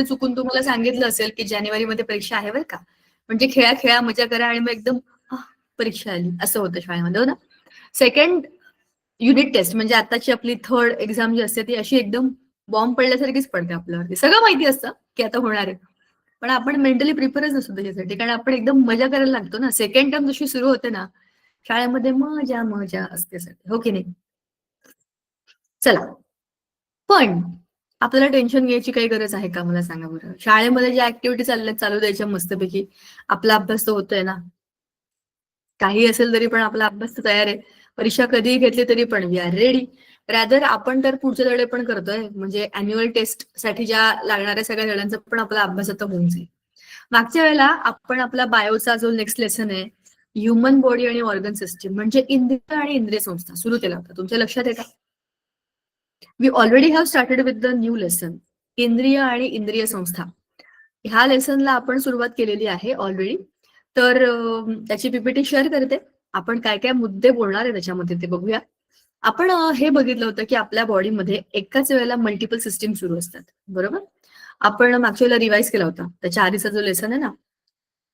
चुकून तुम्हाला सांगितलं असेल की जानेवारीमध्ये परीक्षा आहे बरं का, म्हणजे खेळा खेळा मजा करा आणि मग एकदम परीक्षा आली असं होतं शाळेमध्ये, हो ना. सेकंड युनिट टेस्ट म्हणजे आताची आपली थर्ड एक्झाम जी असते ती अशी एकदम बॉम्ब पडल्यासारखीच पडते आपल्यावरती. सगळं माहिती असतं की आता होणार आहे, पण आपण मेंटली प्रिपेअरच नसतो त्याच्यासाठी, कारण आपण एकदम मजा करायला लागतो ना. सेकंड टर्म जशी सुरू होते ना शाळेमध्ये, मजा मजा असते सगळी, हो की नाही. चला, पण आपल्याला टेन्शन घ्यायची काही गरज आहे का, मला सांगा बरं. शाळेमध्ये ज्या ऍक्टिव्हिटी चालल्यात चालू द्यायच्या मस्तपैकी. आपला अभ्यास तर होतोय ना, काही असेल तरी पण आपला अभ्यास तर तयार आहे. परीक्षा कधीही घेतली तरी पण वी आर रेडी. रॅदर आपण तर पुढच्या धडे पण करतोय, म्हणजे अॅन्युअल टेस्ट साठी ज्या लागणाऱ्या सगळ्या धड्यांचा पण आपला अभ्यास आता होऊन जाईल. मागच्या वेळेला आपण आपला बायोचा जो नेक्स्ट लेसन आहे, ह्युमन बॉडी आणि ऑर्गन सिस्टीम म्हणजे इंद्रिय आणि इंद्रिय संस्था सुरू केला होता. तुमच्या लक्षात आहे का? We already have started with the new lesson, इंद्रिय आणि इंद्रिय संस्था. ह्या लेसनला आपण सुरुवात केलेली आहे ऑलरेडी. तर त्याची पीपीटी शेअर करते. आपण काय काय मुद्दे बोलणार आहे त्याच्यामध्ये ते बघूया. आपण हे बघितलं होतं की आपल्या बॉडीमध्ये एकाच वेळेला मल्टिपल सिस्टीम सुरू असतात, बरोबर. आपण मागच्या वेळेला रिवाइज केला होता, त्याच्या आधीचा जो लेसन आहे ना,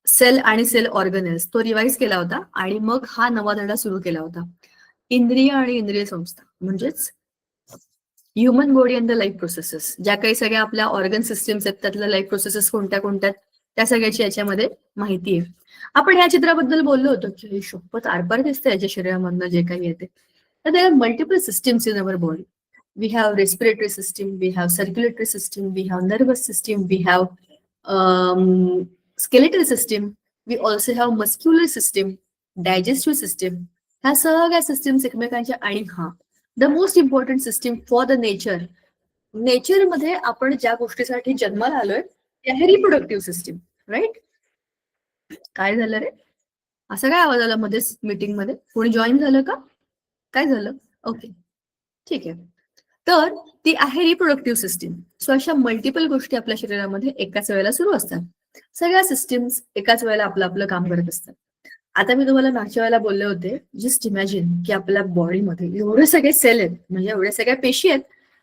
सेल आणि सेल ऑर्गनेल्स, तो रिवाइज केला होता आणि मग हा नवा धडा सुरू केला होता, इंद्रिय आणि इंद्रिय संस्था म्हणजेच human body and the life processes. ज्या काही सगळ्या आपल्या ऑर्गन सिस्टीम्स आहेत त्यातल्या लाईफ प्रोसेसेस कोणत्या कोणत्या, त्या सगळ्याची याच्यामध्ये माहिती आहे. आपण या चित्राबद्दल बोललो होतो की शपथ आरपार दिसते याच्या शरीरामधनं जे काही येते. तर there are multiple systems in our body. We have respiratory system, we have circulatory system, we have nervous system, we have skeletal system, we also have muscular system, digestive system. ह्या सगळ्या सिस्टीम्स एकमेकांच्या, आणि the most important system for the nature. नेचरमध्ये आपण ज्या गोष्टीसाठी जन्माला आलोय ते आहे रिप्रोडक्टिव्ह सिस्टीम, राईट. काय झालं रे, असं काय आवाज आला मध्येच मीटिंग मध्ये? कोणी जॉईन झालं का? काय झालं? ओके, ठीक आहे. तर ती आहे रिप्रोडक्टिव्ह सिस्टीम. सो अशा मल्टिपल गोष्टी आपल्या शरीरामध्ये एकाच वेळेला सुरू असतात. सगळ्या सिस्टीम्स एकाच वेळेला आपलं आपलं काम करत असतात. आता मी तुम्हाला मागच्या वेळेला बोलले होते, जस्ट इमॅजिन की आपल्या बॉडीमध्ये एवढे सगळे सेल आहेत, म्हणजे एवढ्या सगळ्या पेशी आहेत,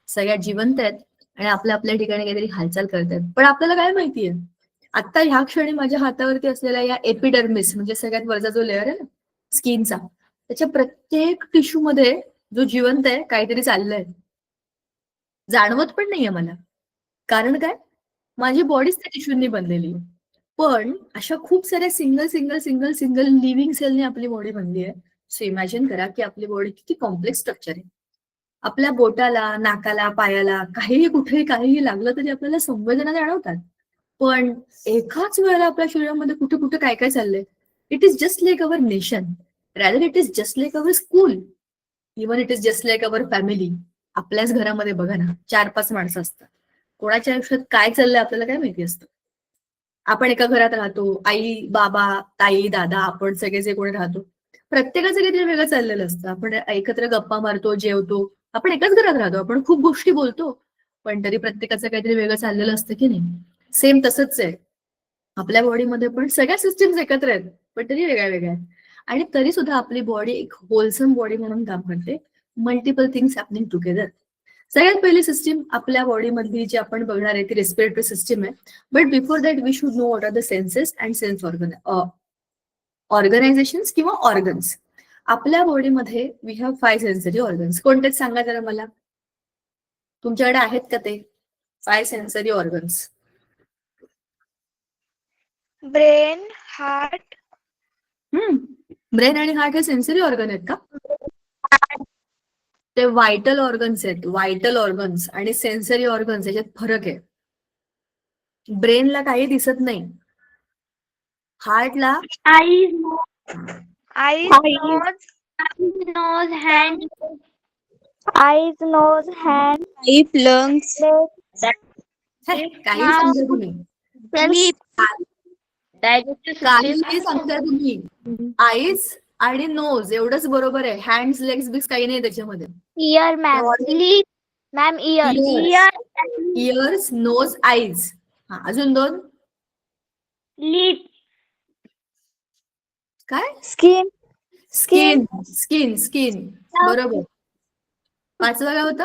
सगळ्या जिवंत आहेत आणि आपल्या आपल्या ठिकाणी काहीतरी हालचाल करतायत. पण आपल्याला काय माहितीये, आता ह्या क्षणी माझ्या हातावरती असलेल्या या एपिडर्मिस म्हणजे सगळ्यात वरचा जो लेअर आहे ना स्किनचा, त्याच्या प्रत्येक टिश्यू मध्ये जो जिवंत आहे काहीतरी चाललंय, जाणवत पण नाहीये मला. कारण काय, माझी बॉडीच त्या टिश्यूंनी बनलेली. पण अशा खूप साऱ्या single single single single living सेलने आपली बॉडी बनली आहे. सो इमॅजिन करा की आपली बॉडी किती कॉम्प्लेक्स स्ट्रक्चर आहे. आपल्या बोटाला, नाकाला, पायाला काहीही कुठेही काहीही लागलं तरी आपल्याला संवेदना जाणवतात. पण एकाच वेळेला आपल्या शरीरामध्ये कुठे कुठे काय काय चाललंय. It is just like our nation, rather it is just like our school, even it is just like our family. आपल्याच घरामध्ये बघा ना, 4-5 माणसं असतात. कोणाच्या आयुष्यात काय चाललंय आपल्याला काय माहिती असतं. आपण एका घरात राहतो, आई बाबा ताई दादा आपण सगळे जे कोणी राहतो, प्रत्येकाचं काहीतरी वेगळं चाललेलं असतं. आपण एकत्र गप्पा मारतो, जेवतो, आपण एकाच घरात राहतो, आपण खूप गोष्टी बोलतो, पण तरी प्रत्येकाचं काहीतरी वेगळं चाललेलं असतं की नाही. सेम तसंच आहे आपल्या बॉडीमध्ये पण, सगळ्या सिस्टीम्स एकत्र आहेत पण तरी वेगळ्या वेगळ्या आहेत. आणि तरी सुद्धा आपली बॉडी एक होलसम बॉडी म्हणून काम करते, मल्टिपल थिंग्स हॅपनिंग टुगेदर. सगळ्यात पहिली सिस्टीम आपल्या बॉडीमधली जी आपण बघणार आहे ती रेस्पिरेटरी सिस्टीम आहे. But before that we should know what are the senses and sense organisation किंवा ऑर्गन्स. आपल्या बॉडीमध्ये वी हॅव 5 सेन्सरी ऑर्गन्स. कोणतेच सांगा जरा मला, तुमच्याकडे आहेत का ते 5 sensory organs? Brain, heart. Brain आणि हार्ट हे सेन्सरी ऑर्गन आहेत का? ते व्हायटल ऑर्गन्स आहेत. व्हायटल ऑर्गन्स आणि सेन्सरी ऑर्गन्स याच्यात फरक आहे. ब्रेनला काही दिसत नाही, हार्टला eyes, nose, hand. Eyes, nose, hand, lip, lungs. काही सांगता तुम्ही, काही सांगता तुम्ही. आईज आणि नोज एवढंच बरोबर आहे. हँड्स लेग्स बिग्स काही नाही त्याच्यामध्ये. Ear ma'am, lip ma'am, ear. Ears, nose, eyes. अजून 2. लिप. काय? स्किन. स्किन. स्किन स्किन बरोबर. 5वा काय होता?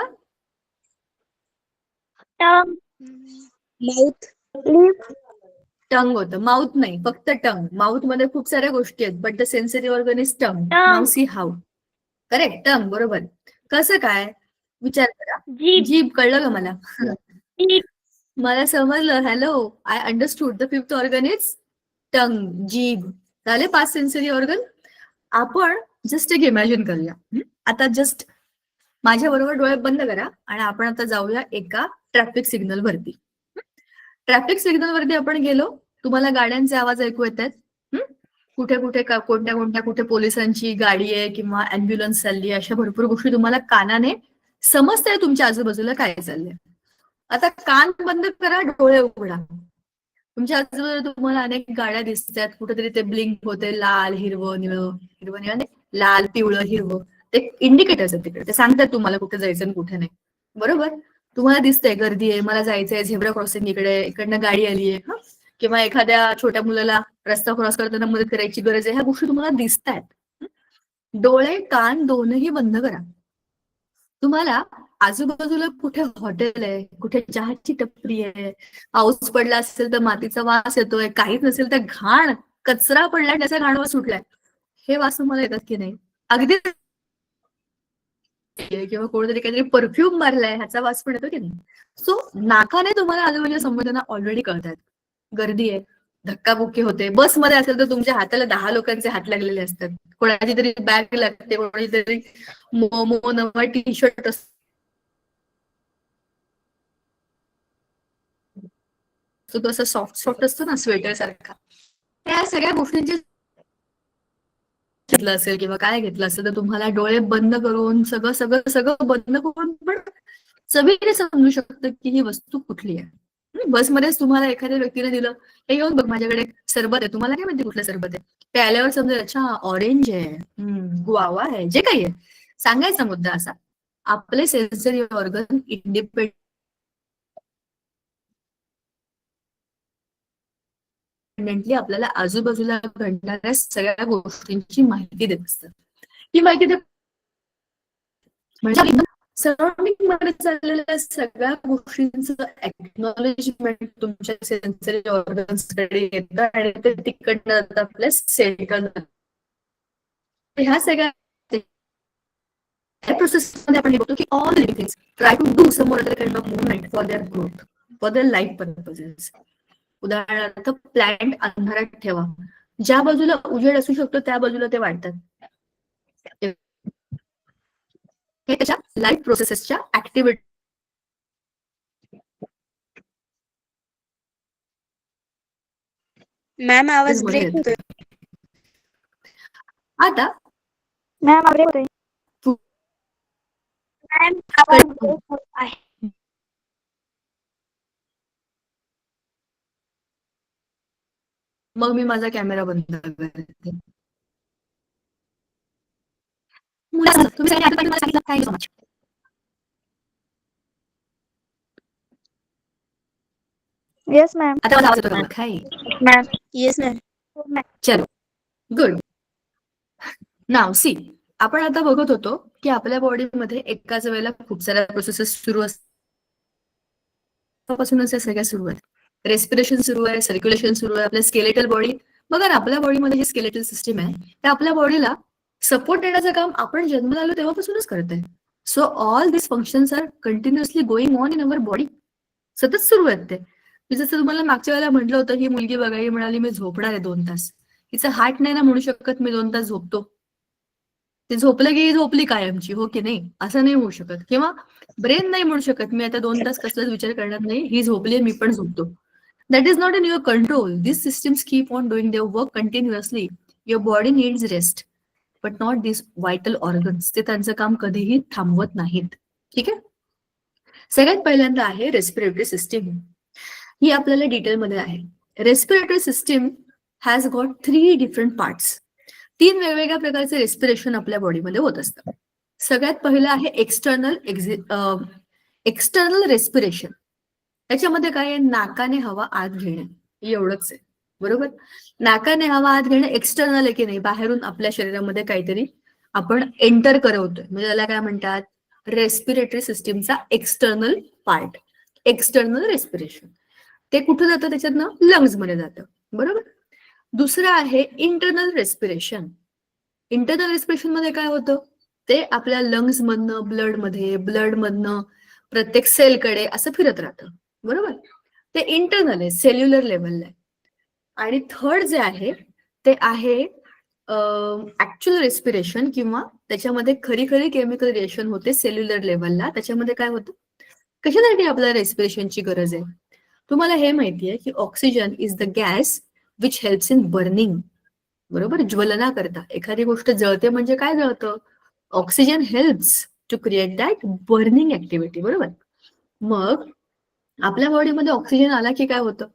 टंग. माउथ. लिप, टंग होतं, माउथ नाही, फक्त टंग. माउथ मध्ये खूप साऱ्या गोष्टी आहेत, but the sensitive organ is tongue. Tongue. नाव सी हाऊ. करेक्ट, टंग बरोबर. कसं काय विचार करा. जीभ, जीभ कळलं का मला? जीभ, मला समजलं. Hello, I understood. The fifth organ is टंग, जीभ. झाले 5 सेन्सरी ऑर्गन. आपण जस्ट एक इमॅजिन करूया. आता जस्ट माझ्या बरोबर डोळे बंद करा आणि आपण आता जाऊया एका ट्रॅफिक सिग्नल वरती. ट्रॅफिक सिग्नल वरती आपण गेलो. तुम्हाला गाड्यांचे आवाज ऐकू येत आहेत. कुठे कुठे कोणत्या कोणत्या कुठे पोलिसांची गाडी आहे किंवा अँब्युलन्स चालली आहे, अशा भरपूर गोष्टी तुम्हाला कानाने समजताय तुमच्या आजूबाजूला काय चाललंय. आता कान बंद करा, डोळे उघडा. तुमच्या आजूबाजूला तुम्हाला अनेक गाड्या दिसतात. कुठेतरी ते ब्लिंक होते, लाल, हिरवं, निळं, हिरवं निळं, लाल, पिवळं, हिरवं. ते इंडिकेटर्स आहेत तिकडे, ते सांगतात तुम्हाला कुठे जायचं आणि कुठे नाही. बरोबर. तुम्हाला दिसतंय गर्दी आहे, मला जायचंय, झेब्रा क्रॉसिंग इकडे, इकडनं गाडी आली आहे, किंवा एखाद्या छोट्या मुलाला रस्ता क्रॉस करताना मदत करायची गरज आहे. ह्या गोष्टी तुम्हाला दिसतायत. डोळे कान दोनही बंद करा. तुम्हाला आजूबाजूला कुठे हॉटेल आहे, कुठे चहाची टपरी आहे, पाऊस पडला असेल तर मातीचा वास येतोय, काहीच नसेल तर घाण, कचरा पडलाय त्याचा घाण वास सुटलाय, हे वास तुम्हाला येतात की नाही? अगदी किंवा कोणतरी काहीतरी परफ्यूम मारलाय ह्याचा वास पण येतो की नाही? सो नाकाने तुम्हाला आजूबाजूच्या संवेदना ऑलरेडी कळतात. गर्दी आहे, धक्काबुक्की होते. बसमध्ये असेल तर तुमच्या हाताला 10 लोकांचे हात लागलेले असतात. कोणाची तरी बॅग लागते, कोणाची तरी मोमो नवा टी शर्ट असतो, तो असं सॉफ्ट सॉफ्ट असतो ना, स्वेटर सारखा. त्या सगळ्या गोष्टींची घेतलं असेल किंवा काय घेतलं असेल तर तुम्हाला डोळे बंद करून सगळं सगळं सगळं बंद करून पण चवीने समजू शकतं की ही वस्तू कुठली आहे. बसमध्येच तुम्हाला एखाद्या व्यक्तीने दिलं, हे घेऊन बघ माझ्याकडे सरबत आहे, तुम्हाला काय माहिती कुठलं सरबत आहे? ते आल्यावर समजेल, अच्छा ऑरेंज आहे, गुआवा आहे, जे काही आहे. सांगायचा मुद्दा असा, आपले सेन्सरी ऑर्गन इंडिपेंडेंट आपल्याला आजूबाजूला घडणाऱ्या सगळ्या गोष्टींची माहिती देत असतात. ही माहिती म्हणजे सराउंडिंग मध्ये चाललेल्या सगळ्या गोष्टींचं एक्नॉलेजमेंट तुमच्या सेन्सरी ऑर्गन्स कडे येतं आणि ते तिकडनं आपल्या सेंट्रल. ह्या सगळ्या प्रोसेस मध्ये आपण बघतो की all living things try to do some more other kind of movement for their growth, for their life purposes. उदाहरणार्थ प्लॅन्ट अंधारात ठेवा, ज्या बाजूला उजेड असू शकतो त्या बाजूला ते वाढतात. हे त्याच्या लाईफ प्रोसेसच्या ऍक्टिव्हिटी. मॅम आवाज ब्रेक होतोय. आता मॅम आवाज होतोय. मॅम आवाज ब्रेक होत आहे. मग मी माझा कॅमेरा बंद करते. तुम्ही सांगितलं thank you so much. Yes ma'am. आता माझा आवाज येतो का? काय मॅम. Yes ma'am. चलो गुड. नाव सी, आपण आता बघत होतो की आपल्या बॉडीमध्ये एकाच वेळेला खूप साऱ्या प्रोसेसेस सुरू असतापासूनच या सगळ्या सुरू आहेत. रेस्पिरेशन सुरू आहे, सर्क्युलेशन सुरू आहे, आपल्या स्केलेटल बॉडी. बघा ना, आपल्या बॉडीमध्ये जी स्केलेटल सिस्टीम आहे त्या आपल्या बॉडीला सपोर्ट देण्याचं काम आपण जन्माला आलो तेव्हापासूनच करत आहे. So all this functions are continuously going on in our body. सतत सुरू आहेत ते. मी जसं तुम्हाला मागच्या वेळेला म्हटलं होतं, ही मुलगी बघायला म्हणाली मी झोपणार आहे 2 तास. तिचं हार्ट नाही ना म्हणू शकत मी 2 तास झोपतो. ते झोपलं की झोपली कायमची, हो की नाही? असं नाही होऊ शकत. किंवा ब्रेन नाही म्हणू शकत मी आता 2 तास कसलाच विचार करणार नाही, ही झोपली मी पण झोपतो. That is not in your control. This systems keep on doing their work continuously. Your body needs rest but not this vital organs. ते त्यांचं काम कधीही थांबवत नाहीत. ठीक आहे. सगळ्यात पहिल्यांदा आहे रेस्पिरेटरी सिस्टीम. ही आपल्याला डिटेलमध्ये आहे. Respiratory system has got 3 different parts. 3 वेगवेगळ्या प्रकारचे रेस्पिरेशन आपल्या बॉडीमध्ये होत असतं. सगळ्यात पहिलं आहे एक्सटर्नल रेस्पिरेशन. त्याच्यामध्ये काय आहे? नाकाने हवा आत घेणे, एवढंच आहे. बरोबर. नाकाने हवा आत घेणे एक्सटर्नल आहे की नाही, बाहेरून आपल्या शरीरामध्ये काहीतरी आपण एंटर करवतोय, म्हणजे त्याला काय म्हणतात? रेस्पिरेटरी सिस्टीमचा एक्सटर्नल पार्ट, एक्सटर्नल रेस्पिरेशन. ते कुठं जातं त्याच्यातनं? लंग्स मध्ये जातं. बरोबर. दुसरं आहे इंटरनल रेस्पिरेशन. इंटरनल रेस्पिरेशन मध्ये काय होतं? ते आपल्या लंग्स मधनं ब्लड मधनं प्रत्येक सेलकडे असं फिरत राहतं. बरोबर. ते इंटरनल आहे, सेल्युलर लेवलला आहे. आणि थर्ड जे आहे ते आहे ऍक्च्युअल रेस्पिरेशन, किंवा त्याच्यामध्ये खरी खरी केमिकल रिएक्शन होते सेल्युलर लेवलला. त्याच्यामध्ये काय होतं? कशासाठी आपल्याला रेस्पिरेशनची गरज आहे? तुम्हाला हे माहितीये की oxygen is the gas which helps in burning. बरोबर. ज्वलना करता एखादी गोष्ट जळते म्हणजे काय जळतं? Oxygen helps to create that burning activity. बरोबर. मग आपल्या बॉडीमध्ये ऑक्सिजन आला की काय होतं?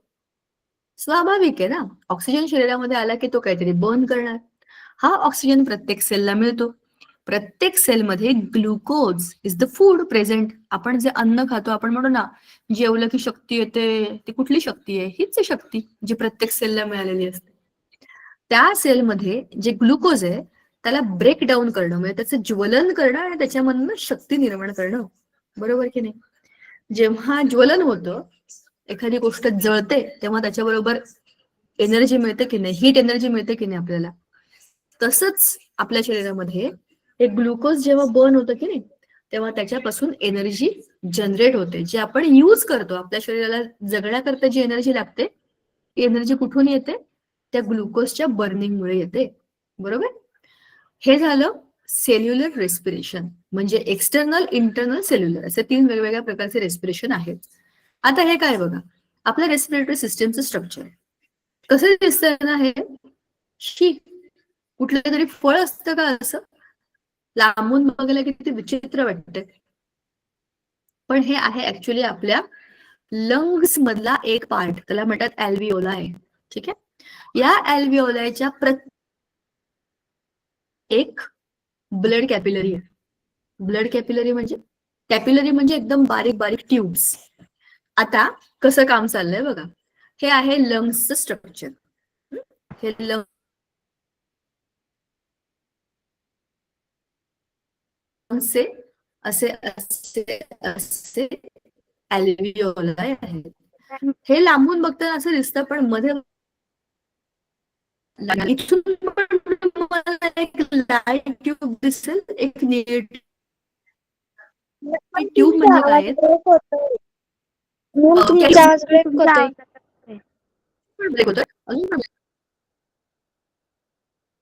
स्वाभाविक आहे ना, ऑक्सिजन शरीरामध्ये आला की तो काहीतरी बर्न करणार. हा ऑक्सिजन प्रत्येक सेलला मिळतो. प्रत्येक सेलमध्ये glucose is the food present. आपण जे अन्न खातो, आपण म्हणू ना जेवलं की शक्ती येते, ती कुठली शक्ती आहे? हीच आहे शक्ती जी प्रत्येक सेलला मिळालेली असते. त्या सेलमध्ये जे ग्लुकोज आहे त्याला ब्रेक डाऊन करणं, म्हणजे त्याचं ज्वलन करणं आणि त्याच्यामधनं शक्ती निर्माण करणं. बरोबर की नाही? जेव्हा ज्वलन होतं, एखादी गोष्ट जळते, तेव्हा त्याच्याबरोबर एनर्जी मिळते की नाही? हीट एनर्जी मिळते की नाही आपल्याला? तसंच आपल्या शरीरामध्ये हे ग्लुकोज जेव्हा बर्न होतं की नाही, तेव्हा त्याच्यापासून एनर्जी जनरेट होते, जी आपण यूज करतो. आपल्या शरीराला जगण्याकरता जी एनर्जी लागते, ती एनर्जी कुठून येते? त्या ग्लुकोजच्या बर्निंगमुळे येते. बरोबर. हे झालं सेल्युलर रेस्पिरेशन. म्हणजे एक्सटर्नल, इंटरनल, सेल्युलर असे 3 वेगवेगळ्या प्रकारचे रेस्पिरेशन आहेत. आता हे काय बघा, आपल्या रेस्पिरेटरी सिस्टमचं स्ट्रक्चर कसं दिसतंय ना? हे कुठलं तरी फळ असतं का? असं लांबून बघायला किती विचित्र वाटतंय, पण हे आहे ऍक्च्युली आपल्या लंग्स मधला एक पार्ट. त्याला म्हणतात अल्व्हिओलाय. ठीक आहे. या अल्व्हिओलायच्या एक ब्लड कॅपिलरी आहे. ब्लड कॅपिलरी म्हणजे एकदम बारीक बारीक ट्यूब्स. आता कसं काम चाललंय बघा. हे आहे लंग्सचं स्ट्रक्चर. हे लंग्सचे असे असे असे अल्व्हिओलाय आहेत. हे लांबून बघताना असं दिसतं, पण मध्ये इथून पण तुम्हाला एक लाईट ट्यूब दिसेल, एक निळी ट्यूब. म्हणजे काय आहे? ब्रेक होतोय. तुमचा आवाज ब्रेक होतोय. ब्रेक होतोय अजून पण.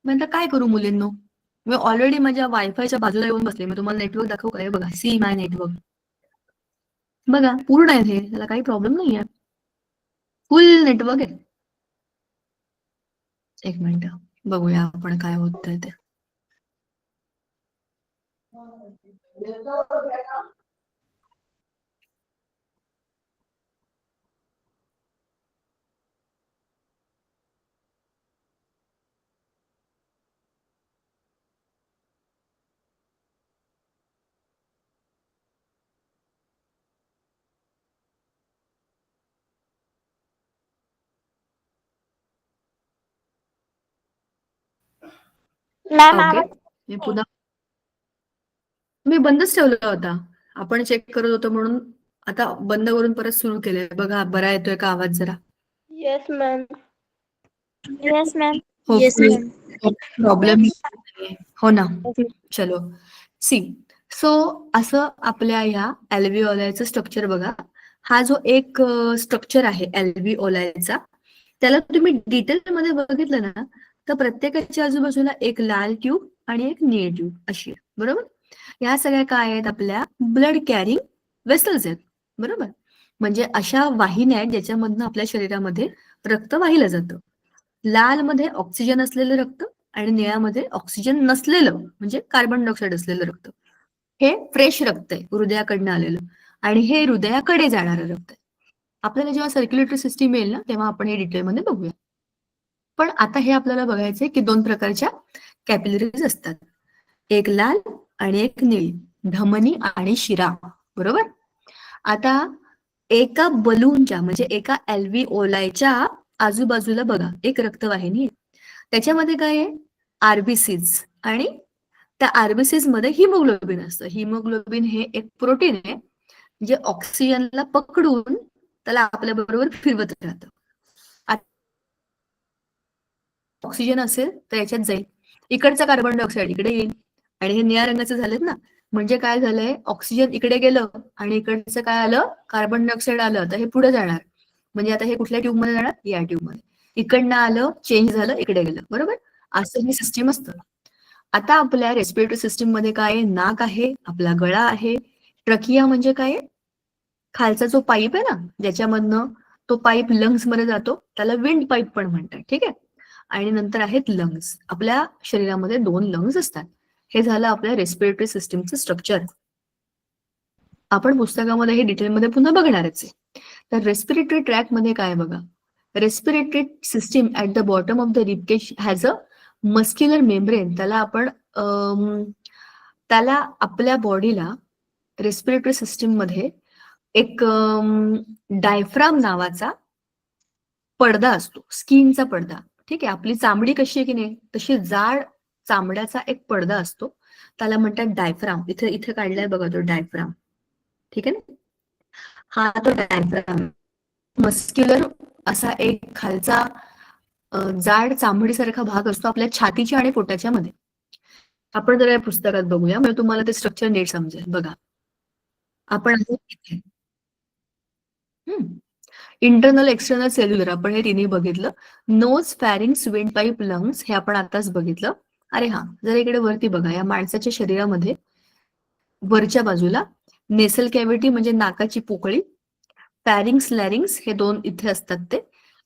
म्हणता काय करू मुलींनो? मी ऑलरेडी माझ्या वायफायच्या बाजूला येऊन बसले. मी तुम्हाला नेटवर्क दाखवू काय? बघा, सी माय नेटवर्क बघा, पूर्ण आहे. हे त्याला काही प्रॉब्लेम नाही आहे, फुल नेटवर्क आहे. एक मिनिट बघूया आपण काय होतंय ते. मॅम ओके, आवाज मी पुन्हा मी बंदच ठेवला होता. आपण चेक करत होतो म्हणून आता बंद करून परत सुरू केलंय. बघा बरा येतोय का आवाज जरा? Yes ma'am. Yes ma'am. Yes ma'am. Problem हो ना. चलो सी. सो असं आपल्या या अल्व्हिओलायचं स्ट्रक्चर बघा. हा जो एक स्ट्रक्चर आहे अल्व्हिओलायचा, त्याला तुम्ही डिटेलमध्ये बघितलं ना, तर प्रत्येकाच्या आजूबाजूला एक लाल ट्यूब आणि एक निळी ट्यूब अशी आहे. बरोबर. या सगळ्या काय आहेत? आपल्या ब्लड कॅरिंग वेसल्स आहेत. बरोबर. म्हणजे अशा वाहिन्या आहेत ज्याच्यामधनं आपल्या शरीरामध्ये रक्त वाहिलं जातं. लाल मध्ये ऑक्सिजन असलेलं रक्त आणि निळ्यामध्ये ऑक्सिजन नसलेलं म्हणजे कार्बन डायऑक्साईड असलेलं रक्त. हे फ्रेश रक्त आहे, हृदयाकडनं आलेलं. आणि हे हृदयाकडे जाणारं रक्त आहे. आपल्याला जेव्हा सर्क्युलेटरी सिस्टीम येईल ना, तेव्हा आपण हे डिटेलमध्ये बघूया. पण आता हे आपल्याला बघायचंय की 2 प्रकारच्या कॅपिलरीज असतात, एक लाल आणि एक निळी, धमनी आणि शिरा. बरोबर. आता एका बलूनच्या म्हणजे एका अल्व्हिओलायच्या आजूबाजूला बघा एक रक्तवाहिनी आहे. त्याच्यामध्ये काय आहे? आरबीसीज. आणि त्या आरबीसीज मध्ये हिमोग्लोबिन असतं. हिमोग्लोबिन हे एक प्रोटीन आहे जे ऑक्सिजनला पकडून त्याला आपल्या बरोबर फिरवत राहतं. ऑक्सिजन असेल तर याच्यात जाईल, इकडचा कार्बन डायऑक्साईड इकडे येईल, आणि हे निळ्या रंगाचे झालेत ना, म्हणजे काय झालंय, ऑक्सिजन इकडे गेलं आणि इकडचं काय आलं, कार्बन डायऑक्साईड आलं, तर हे पुढे जाणार. म्हणजे आता हे कुठल्या ट्यूब मध्ये जाणार, या ट्यूब मध्ये. इकडनं आलं, चेंज झालं, इकडे गेलं, बरोबर. असं ही सिस्टीम असतं. आता आपल्या रेस्पिरेटरी सिस्टीम मध्ये काय आहे, नाक आहे, आपला गळा आहे. ट्रकिया म्हणजे काय, खालचा जो पाईप आहे ना, ज्याच्यामधनं तो पाईप लंग्स मध्ये जातो, त्याला विंड पाईप पण म्हणतात, ठीक आहे. आणि नंतर आहेत लंग्स. आपल्या शरीरामध्ये 2 लंग्स असतात. हे झालं आपल्या रेस्पिरेटरी सिस्टीमचं स्ट्रक्चर. आपण पुस्तकामध्ये हे डिटेलमध्ये पुन्हा बघणारच आहे. तर रेस्पिरेटरी ट्रॅक मध्ये काय बघा, respiratory system at the bottom of the ribcage has a muscular membrane. त्याला आपल्या बॉडीला रेस्पिरेटरी सिस्टीम मध्ये एक डायफ्राम नावाचा पडदा असतो, स्किनचा पडदा, ठीक आहे. आपली चामडी कशी आहे की नाही, तशी जाड चामड्याचा एक पडदा असतो, त्याला म्हणतात डायफ्राम. इथे इथे काढलाय बघा तो डायफ्राम, ठीक आहे ना. हा तो डायफ्राम मस्क्युलर असा एक खालचा जाड चांबडीसारखा भाग असतो आपल्या छातीच्या आणि पोटाच्या मध्ये. आपण जर या पुस्तकात बघूया, म्हणजे तुम्हाला ते स्ट्रक्चर नीट समजेल. बघा, आपण इथे इंटरनल, एक्सटर्नल, सेल्युलर, आपण हे तिन्ही बघितलं. Nose, pharynx, wind pipe, lungs हे आपण आताच बघितलं. अरे हा, जर इकडे वरती बघा, या माणसाच्या शरीरामध्ये वरच्या बाजूला नेसल कॅव्हिटी म्हणजे नाकाची पोकळी, फॅरिंग्स, लॅरिंग्स हे 2 इथे असतात. ते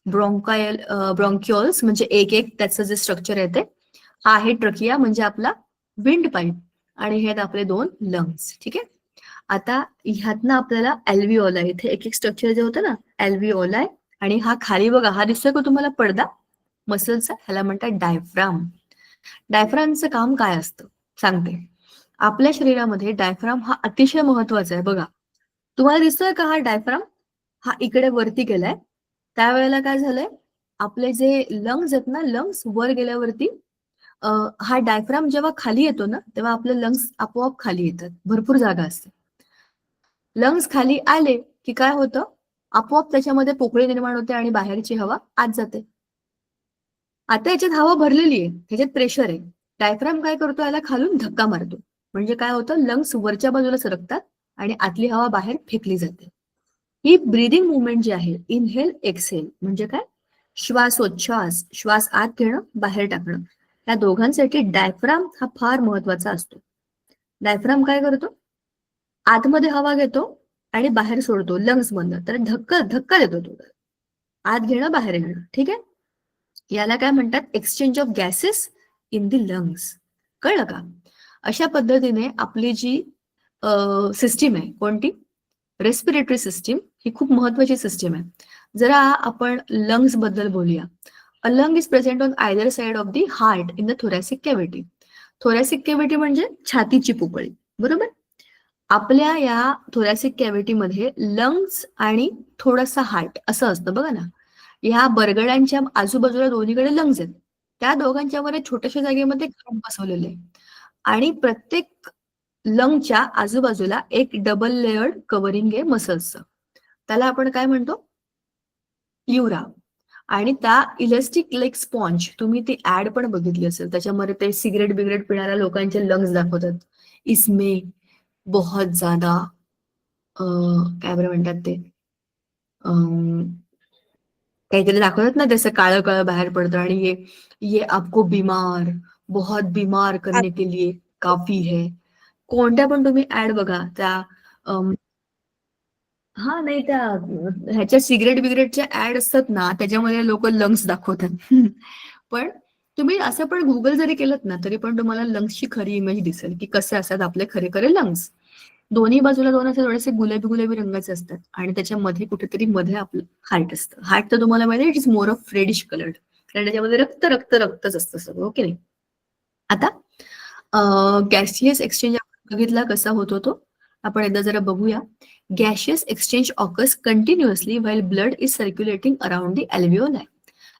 ब्रॉन्क्युअल्स म्हणजे एक त्याचं जे स्ट्रक्चर आहे ते. हा आहे ट्रकिया म्हणजे आपला विंड पाईप, आणि हे आपले 2 लंग्स, ठीक आहे. आता ह्यातनं आपल्याला अल्व्हिओलाय, इथे एक स्ट्रक्चर जे होतं ना, अल्व्हिओलाय, आणि हा खाली बघा, हा दिसतोय का तुम्हाला पडदा मसलचा, ह्याला म्हणतात डायफ्राम. डायफ्रामचं काम काय असतं सांगते. आपल्या शरीरामध्ये डायफ्राम हा अतिशय महत्वाचा आहे. बघा, तुम्हाला दिसतोय का हा डायफ्राम, हा इकडे वरती गेलाय. त्यावेळेला काय झालंय, आपले जे लंग्स आहेत ना, लंग्स वर गेल्यावरती हा डायफ्राम जेव्हा खाली येतो ना, तेव्हा आपले लंग्स आपोआप खाली येतात. भरपूर जागा असते. लंग्स खाली आले की काय होतं, आपोआप त्याच्यामध्ये पोकळी निर्माण होते आणि बाहेरची हवा आत जाते. आता याच्यात हवा भरलेली आहे, ह्याच्यात प्रेशर आहे. डायफ्राम काय करतो, याला खालून धक्का मारतो, म्हणजे काय होतं, लंग्स वरच्या बाजूला सरकतात आणि आतली हवा बाहेर फेकली जाते. ही ब्रीदिंग मुवमेंट जी आहे, इनहेल एक्सहेल, म्हणजे काय, श्वासोच्छ्वास, श्वास आत घेणं बाहेर टाकणं, या दोघांसाठी डायफ्राम हा फार महत्वाचा असतो. डायफ्राम काय करतो, आतमध्ये हवा घेतो आणि बाहेर सोडतो लंग्स मधनं, तर धक्का देतो तो, आत घेणं बाहेर घेणं, ठीक आहे. याला काय म्हणतात, exchange of gases in the lungs. कळलं का. अशा पद्धतीने आपली जी सिस्टीम आहे, कोणती, रेस्पिरेटरी सिस्टीम, ही खूप महत्वाची सिस्टीम आहे. जरा आपण लंग्स बद्दल बोलूया. A lung is present on either side of the heart in the thoracic cavity. Thoracic cavity म्हणजे छातीची पोकळी, बरोबर. आपल्या या थोरॅसिक कॅव्हिटीमध्ये लंग्स आणि थोडासा हार्ट असं असतं, बघा ना. ह्या बरगड्यांच्या आजूबाजूला दोन्हीकडे लंग्स आहेत, त्या दोघांच्या वर छोट्याशा जागेमध्ये खांब बसवलेले आहे, आणि प्रत्येक लंगच्या आजूबाजूला एक डबल लेयर्ड कव्हरिंग आहे मसल्सचं, त्याला आपण काय म्हणतो, युरा. आणि त्या इलेस्टिक लाईक स्पॉन्ज, तुम्ही ती ऍड पण बघितली असेल, त्याच्यामध्ये ते सिगरेट बिगरेट पिणाऱ्या लोकांचे लंग्स दाखवतात, इसमे बहुत ज्यादा काय बरं म्हणतात ते, काहीतरी दाखवतात ना, त्याचं काळं काळं बाहेर पडतं, आणि ये आपको बीमार, बहुत बीमार करने के लिए काफी है. कोणत्या पण तुम्ही ऍड बघा त्या, हा नाही, त्या ह्याच्या सिगरेट बिगरेटच्या ऍड असतात ना, त्याच्यामध्ये लोक लंग्स दाखवतात. पण तुम्ही असं पण गुगल जरी केलं ना, तरी पण तुम्हाला लंग्सची खरी इमेज दिसेल की कसे असतात आपले खरे खरे लंग्स. दोन्ही बाजूला 2 असे थोडेसे गुलाबी गुलाबी रंगाचे असतात, आणि त्याच्यामध्ये कुठेतरी मध्ये आपलं हार्ट असतं. हार्ट तर तुम्हाला माहिती, it is more of reddish coloured, कारण त्याच्यामध्ये रक्त रक्त रक्तच असतं सगळं, ओके नाही. आता गॅसियस एक्सचेंज आपण बघितला कसा होतो तो, आपण एकदा जरा बघूया. Gaseous exchange occurs continuously while blood is circulating around the alveoli.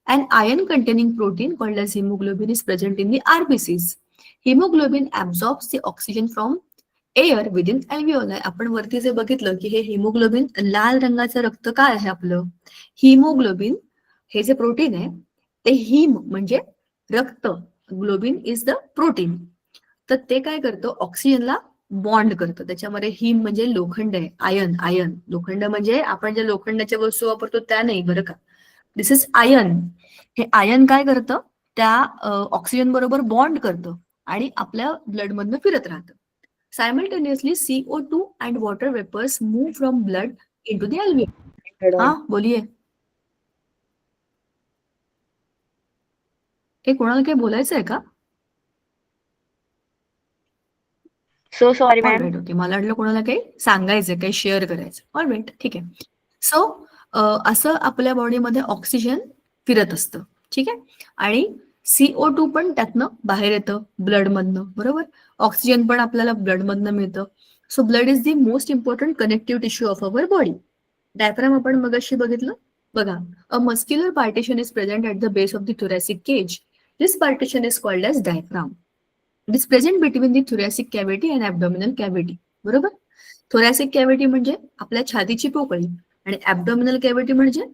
An iron-containing protein called as hemoglobin is present in the RBCs. Hemoglobin absorbs the oxygen from air within alveoli. आपण वरती जे बघितलं की हे हिमोग्लोबिन, लाल रंगाचं रक्त काय आहे आपलं? हिमोग्लोबिन. हे जे प्रोटीन आहे ते हिम म्हणजे रक्त, ग्लोबिन इज द प्रोटीन. तर ते काय करतं, ऑक्सिजनला बॉन्ड करतं. त्याच्यामध्ये हिम म्हणजे लोखंड आहे, आयन. आयन लोखंड म्हणजे आपण ज्या लोखंडाच्या वस्तू वापरतो त्या नाही बरं का. दिस इज आयन. हे आयन काय करतं, त्या ऑक्सिजन बरोबर बॉन्ड करतं आणि आपल्या ब्लडमधनं फिरत राहतं. Simultaneously CO2 and water vapours move from blood into the alveoli. हा बोलिये. हे कोणाला काही बोलायचं आहे का? So sorry, ma'am. All right, okay. मला वाटलं कोणाला काही सांगायचं, काही शेअर करायचं. ऑलराईट, ठीक आहे. सो असं आपल्या बॉडीमध्ये ऑक्सिजन फिरत असतं, ठीक आहे. आणि CO2 पण त्यातनं बाहेर येतं ब्लडमधनं, बरोबर. ऑक्सिजन पण आपल्याला ब्लडमधनं मिळतं. So blood is the most important connective tissue of our body. Diaphragm आपण मगाशी बघितलं बघा. A muscular partition is present at the base of the thoracic cage. This partition is called as diaphragm. It is present between the thoracic cavity and abdominal cavity, बरोबर. thoracic cavity म्हणजे आपल्या छातीची पोकळी आणि ॲब्डॉमिनल cavity म्हणजे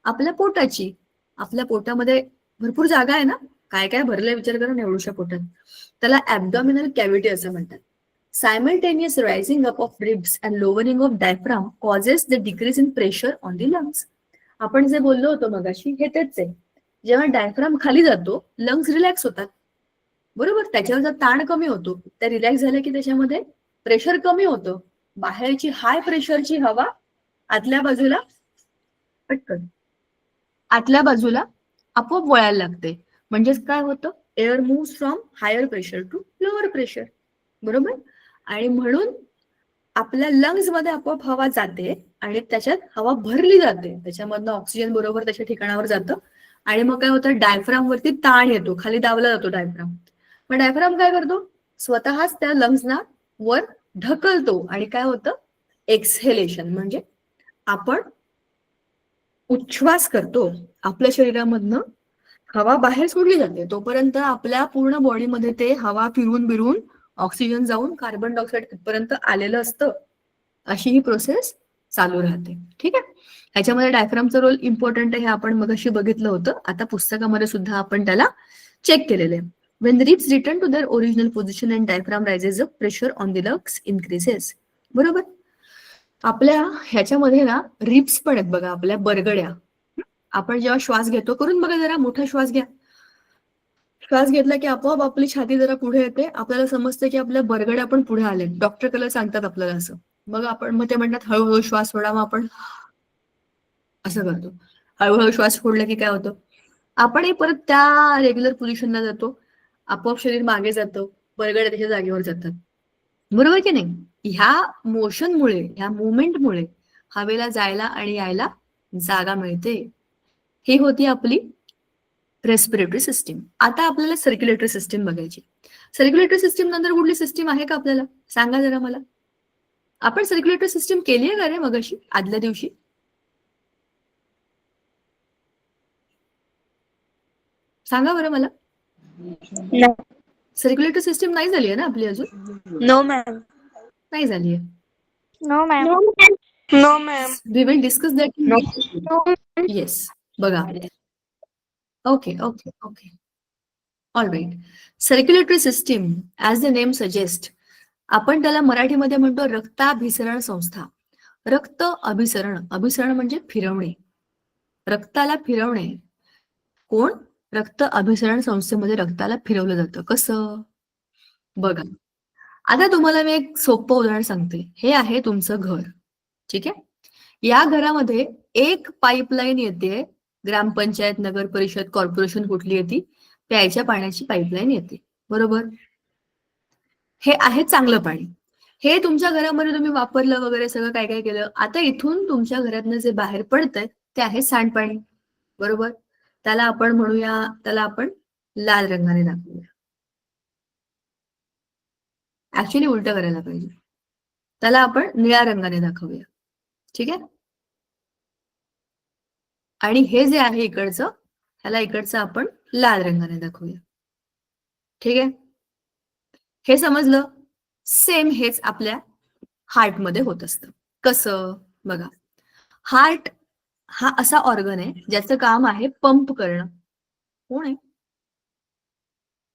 आपल्या पोटाची. आपल्या पोटामध्ये भरपूर जागा आहे ना, काय काय भरलंय विचार करा ना एवढ्याशा पोटात. त्याला ॲब्डॉमिनल कॅव्हिटी असं म्हणतात. Simultaneous rising up of ribs and lowering of diaphragm causes the decrease in pressure on the lungs. आपण जे बोललो होतो मगाशी हे तेच आहे. जेव्हा डायफ्राम खाली जातो लंग्स रिलॅक्स होतात, बरोबर. त्याच्यावरचा ताण कमी होतो. त्या रिलॅक्स झाल्या की त्याच्यामध्ये प्रेशर कमी होतं. बाहेरची हाय प्रेशरची हवा आतल्या बाजूला पटकन आतल्या बाजूला आपोआप वळायला लागते. म्हणजेच काय होतं, air move from higher pressure to lower pressure, बरोबर. आणि म्हणून आपल्या लंग्स मध्ये आपोआप हवा जाते आणि त्याच्यात हवा भरली जाते. त्याच्यामधनं ऑक्सिजन बरोबर त्याच्या ठिकाणावर जातं आणि मग काय होतं, डायफ्राम वरती ताण येतो, खाली दाबला जातो डायफ्राम. मग डायफ्राम काय करतो, स्वतःच त्या लंग्सना वर ढकलतो आणि काय होतं, एक्सहेलेशन म्हणजे आपण उच्छ्वास करतो. आपल्या शरीरामधनं हवा बाहेर सोडली जाते. तोपर्यंत आपल्या पूर्ण बॉडीमध्ये ते हवा फिरून बिरून ऑक्सिजन जाऊन कार्बन डायऑक्साईड तिथपर्यंत आलेलं असतं. अशी ही प्रोसेस चालू राहते, ठीक आहे. ह्याच्यामध्ये डायफ्रामचा रोल इम्पॉर्टंट आहे, हे आपण मगाशी बघितलं होतं. आता पुस्तकामध्ये सुद्धा आपण त्याला चेक केलेलं आहे. When the ribs return to their original position and diaphragm rises up, pressure on the lungs increases. बरोबर. आपल्या ह्याच्यामध्ये ना रिब्स पण आहेत बघा, आपल्या बरगड्या. आपण जेव्हा श्वास घेतो, करून बघा जरा, मोठा श्वास घ्या. श्वास घेतला की आपोआप आपली छाती जरा पुढे येते. आपल्याला समजतं की आपल्या बरगड्या पण पुढे आले. डॉक्टर कला सांगतात आपल्याला असं. मग ते म्हणतात हळूहळू श्वास सोडा. मग आपण असं करतो. हळूहळू श्वास सोडला की काय होतं, आपणही परत त्या रेग्युलर पोझिशनला जातो. आपोआप शरीर मागे जातं, बरगड्या त्याच्या जागेवर जातात, बरोबर की नाही. ह्या मोशनमुळे, ह्या मुवमेंटमुळे हवेला जायला आणि यायला जागा मिळते. ही होती आपली रेस्पिरेटरी सिस्टीम. आता आपल्याला सर्क्युलेटरी सिस्टीम बघायची. सर्क्युलेटरी सिस्टीम नंतर कुठली सिस्टीम आहे का आपल्याला, सांगा जरा मला. आपण सर्क्युलेटरी सिस्टीम केली आहे का रे मगाशी आदल्या दिवशी? सांगा बरं मला. No. सर्क्युलेटरी सिस्टीम नाही झाली आहे ना आपली अजून? No, ma'am. नाही झाली आहे. No, ma'am. No, ma'am. We will discuss that. No. Yes, बघा. Okay okay okay, all right. Circulatory system as the name suggest, आपण त्याला मराठीमध्ये म्हणतो रक्ताभिसरण संस्था. रक्त अभिसरण, अभिसरण म्हणजे फिरवणे, रक्ताला फिरवणे. कोण? रक्त अभिसरण संस्थेमध्ये रक्ताला फिरवलं जातं. कसं बघा. आता तुम्हाला मी एक सोपं उदाहरण सांगते. हे आहे तुमचं घर, ठीक आहे. या घरामध्ये एक पाईपलाईन येते, ग्रामपंचायत, नगर परिषद, कॉर्पोरेशन कुठली येते, प्यायच्या पाण्याची पाईपलाईन येते, बरोबर. हे आहे चांगलं पाणी. हे तुमच्या घरामध्ये तुम्ही वापरलं वगैरे सगळं काय काय केलं. आता इथून तुमच्या घरातनं जे बाहेर पडतंय ते आहे सांडपाणी, बरोबर. त्याला आपण म्हणूया, त्याला आपण लाल रंगाने दाखवूया. ऍक्च्युली उलट करायला पाहिजे, त्याला आपण निळ्या रंगाने दाखवूया, ठीक आहे. आणि हे जे आहे इकडचं, ह्याला इकडचं आपण लाल रंगाने दाखवूया, ठीक आहे. हे समजलं. सेम हेच आपल्या हार्टमध्ये होत असतं. कसं बघा, हार्ट हा असा ऑर्गन आहे ज्याचं काम आहे पंप करणं. कोण आहे?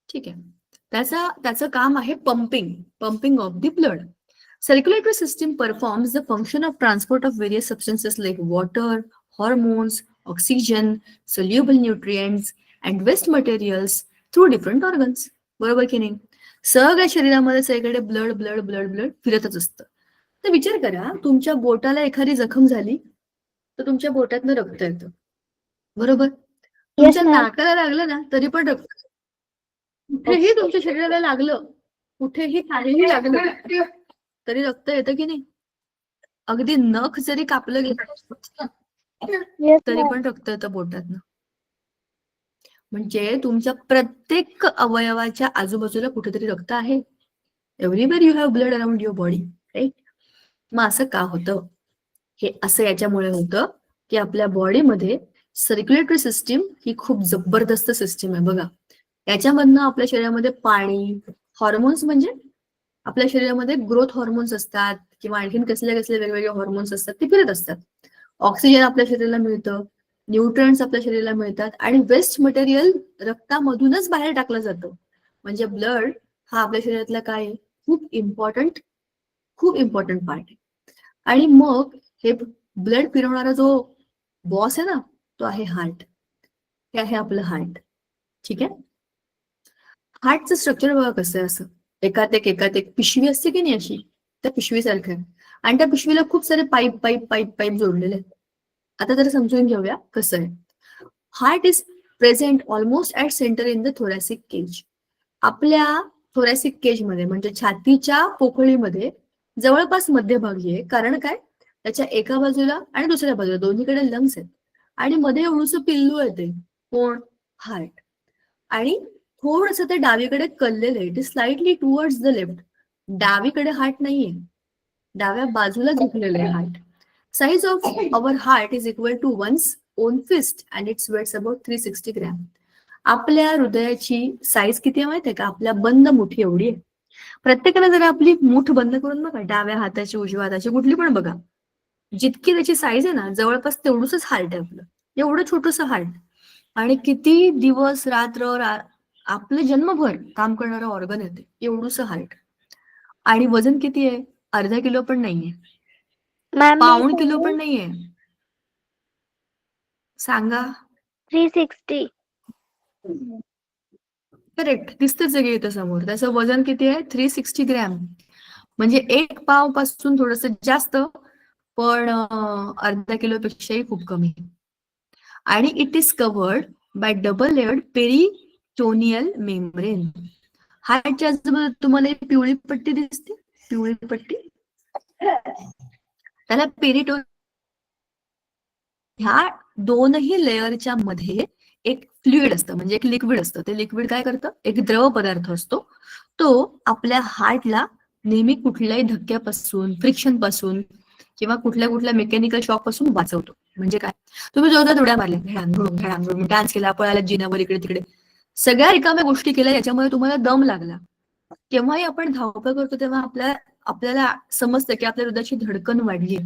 ठीक आहे. त्याचं काम आहे pumping of the blood. Circulatory system performs the function of transport of various substances like water, hormones, oxygen, soluble nutrients, and waste materials through different organs. बरोबर की नाही? सगळ्या शरीरामध्ये सगळीकडे ब्लड ब्लड ब्लड ब्लड फिरतच असतं. तर विचार करा, तुमच्या बोटाला एखादी जखम झाली तर तुमच्या बोटातनं रक्त येतं. बरोबर? तुमच्या ma'am. नाकाला लागलं ना तरी पण रक्त. कुठेही तुमच्या शरीराला लागलं, कुठेही काहीही लागलं तरी रक्त येतं की नाही? अगदी नख जरी कापलं गेलं Yes, तरी ma'am. पण रक्त येतं बोटातनं. म्हणजे तुमच्या प्रत्येक अवयवाच्या आजूबाजूला कुठेतरी रक्त आहे. Everywhere you have blood around your body, right? मग असं का होतं? हे असं याच्यामुळे होतं की आपल्या बॉडीमध्ये सर्क्युलेटरी सिस्टीम ही खूप जबरदस्त सिस्टीम आहे बघा. याच्यामधनं आपल्या शरीरामध्ये पाणी, हॉर्मोन्स म्हणजे आपल्या शरीरामध्ये ग्रोथ हॉर्मोन्स असतात किंवा आणखीन कसले कसले वेगवेगळे हॉर्मोन्स असतात ते फिरत असतात. ऑक्सिजन आपल्या शरीराला मिळतं, न्यूट्रन्स आपल्या शरीराला मिळतात आणि वेस्ट मटेरियल रक्तामधूनच बाहेर टाकलं जातं. म्हणजे ब्लड हा आपल्या शरीरातला काय आहे? खूप इम्पॉर्टंट पार्ट आहे. आणि मग हे ब्लड फिरवणारा जो बॉस आहे ना, तो आहे हार्ट. हे आहे आपलं हार्ट. ठीक आहे. हार्टचं स्ट्रक्चर बघा कसं आहे. असं एकात एक पिशवी असते की नाही अशी, त्या पिशवीसारखं आहे. आणि त्या पिशवीला खूप सारे पाईप पाईप पाईप पाईप जोडलेले आहेत. आता जरा समजून घेऊया कसं आहे. Heart is present almost at centre in the thoracic cage. आपल्या थोरॅसिक केज मध्ये म्हणजे छातीच्या पोकळीमध्ये जवळपास मध्यभागी आहे. कारण काय? त्याच्या एका बाजूला आणि दुसऱ्या बाजूला दोन्हीकडे लंग्स आहेत आणि मध्ये एवढंसं पिल्लू येते. कोण? हार्ट. आणि थोडस ते डावीकडे कललेलं आहे. It is slightly towards the left. डावीकडे हार्ट नाहीये, डाव्या बाजूला झुकलेलं आहे heart. Size of our heart is equal to one's own fist and its weights about 360 gram. आपल्या हृदयाची साईज किती आहे माहितीये का? आपल्या बंद मुठी एवढी आहे. प्रत्येकाला जर आपली मूठ बंद करून बघा, डाव्या हाताची उजव्या हाताची कुठली पण बघा, जितकी त्याची साईज आहे ना जवळपास तेवढंच हार्ट आहे आपलं. एवढं छोटस हार्ट. आणि किती दिवस रात्र आपलं जन्मभर काम करणारं ऑर्गन येते एवढूस हार्ट. आणि वजन किती आहे? अर्धा किलो पण नाहीये, Ma'am, पाऊण किलो पण नाहीये. सांगा. 360. करेक्ट, दिसतच आहे इथं समोर. त्याचं वजन किती आहे? 360 ग्रॅम. म्हणजे एक पाव पासून थोडस जास्त, पण अर्धा किलो पेक्षाही खूप कमी. आणि it is covered by double layered peritoneal membrane. हार्टच्या आजूबाजूला तुम्हाला एक पिवळी पट्टी दिसते, पिवळी पट्टी, त्याला पेरिटोन. ह्या दोनही लेअरच्या मध्ये एक फ्लुइड असतं, म्हणजे एक लिक्विड असतं. ते लिक्विड काय करतं? एक द्रव पदार्थ असतो. तो आपल्या हार्टला नेहमी कुठल्याही धक्क्यापासून, फ्रिक्शन पासून किंवा कुठल्या मेकॅनिकल शॉक पासून वाचवतो. म्हणजे काय? तुम्ही जोरदार उड्या मारल्या, डान्स केला, पळाला जिन्यावर इकडे तिकडे, सगळ्या रिकाम्या गोष्टी केल्या, याच्यामुळे तुम्हाला दम लागला. केव्हाही आपण धावपळ करतो तेव्हा आपल्याला समजतं की आपल्या हृदयाची धडकन वाढली,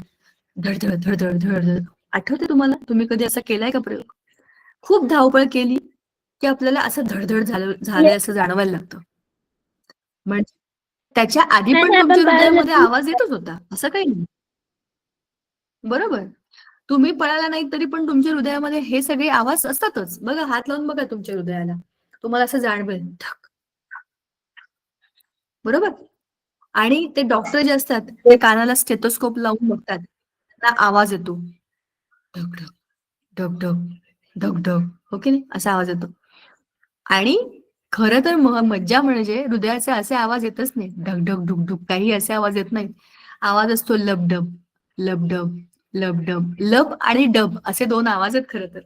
धडधड धडधड धडधड. आठवते तुम्हाला? तुम्ही कधी असा केलाय का प्रयोग? खूप धावपळ केली की आपल्याला असं धडधड झालंय असं जाणवायला लागतं. म्हणजे त्याच्या आधी पण नाही, तुमच्या आपण हृदयामध्ये पळायला- आवाज येतच होता, असं काही नाही. बरोबर. तुम्ही पळाला नाही तरी पण तुमच्या हृदयामध्ये हे सगळे आवाज असतातच. बघा, हात लावून बघा तुमच्या हृदयाला, तुम्हाला असं जाणवेल. बरोबर. आणि ते डॉक्टर जे असतात ते कानाला स्टेथोस्कोप लावून बघतात, त्यांना आवाज येतो, ढग ढग ढग ढग ढग, हो की नाही? असा आवाज येतो. आणि खरं तर मज्जा म्हणजे हृदयाचे असे आवाज येतच नाही, ढग ढग ढुक ढुक, काही असे आवाज येत नाही. आवाज असतो लबडब लबडब लबडब. लब आणि डब असे दोन आवाज आहेत खरं तर.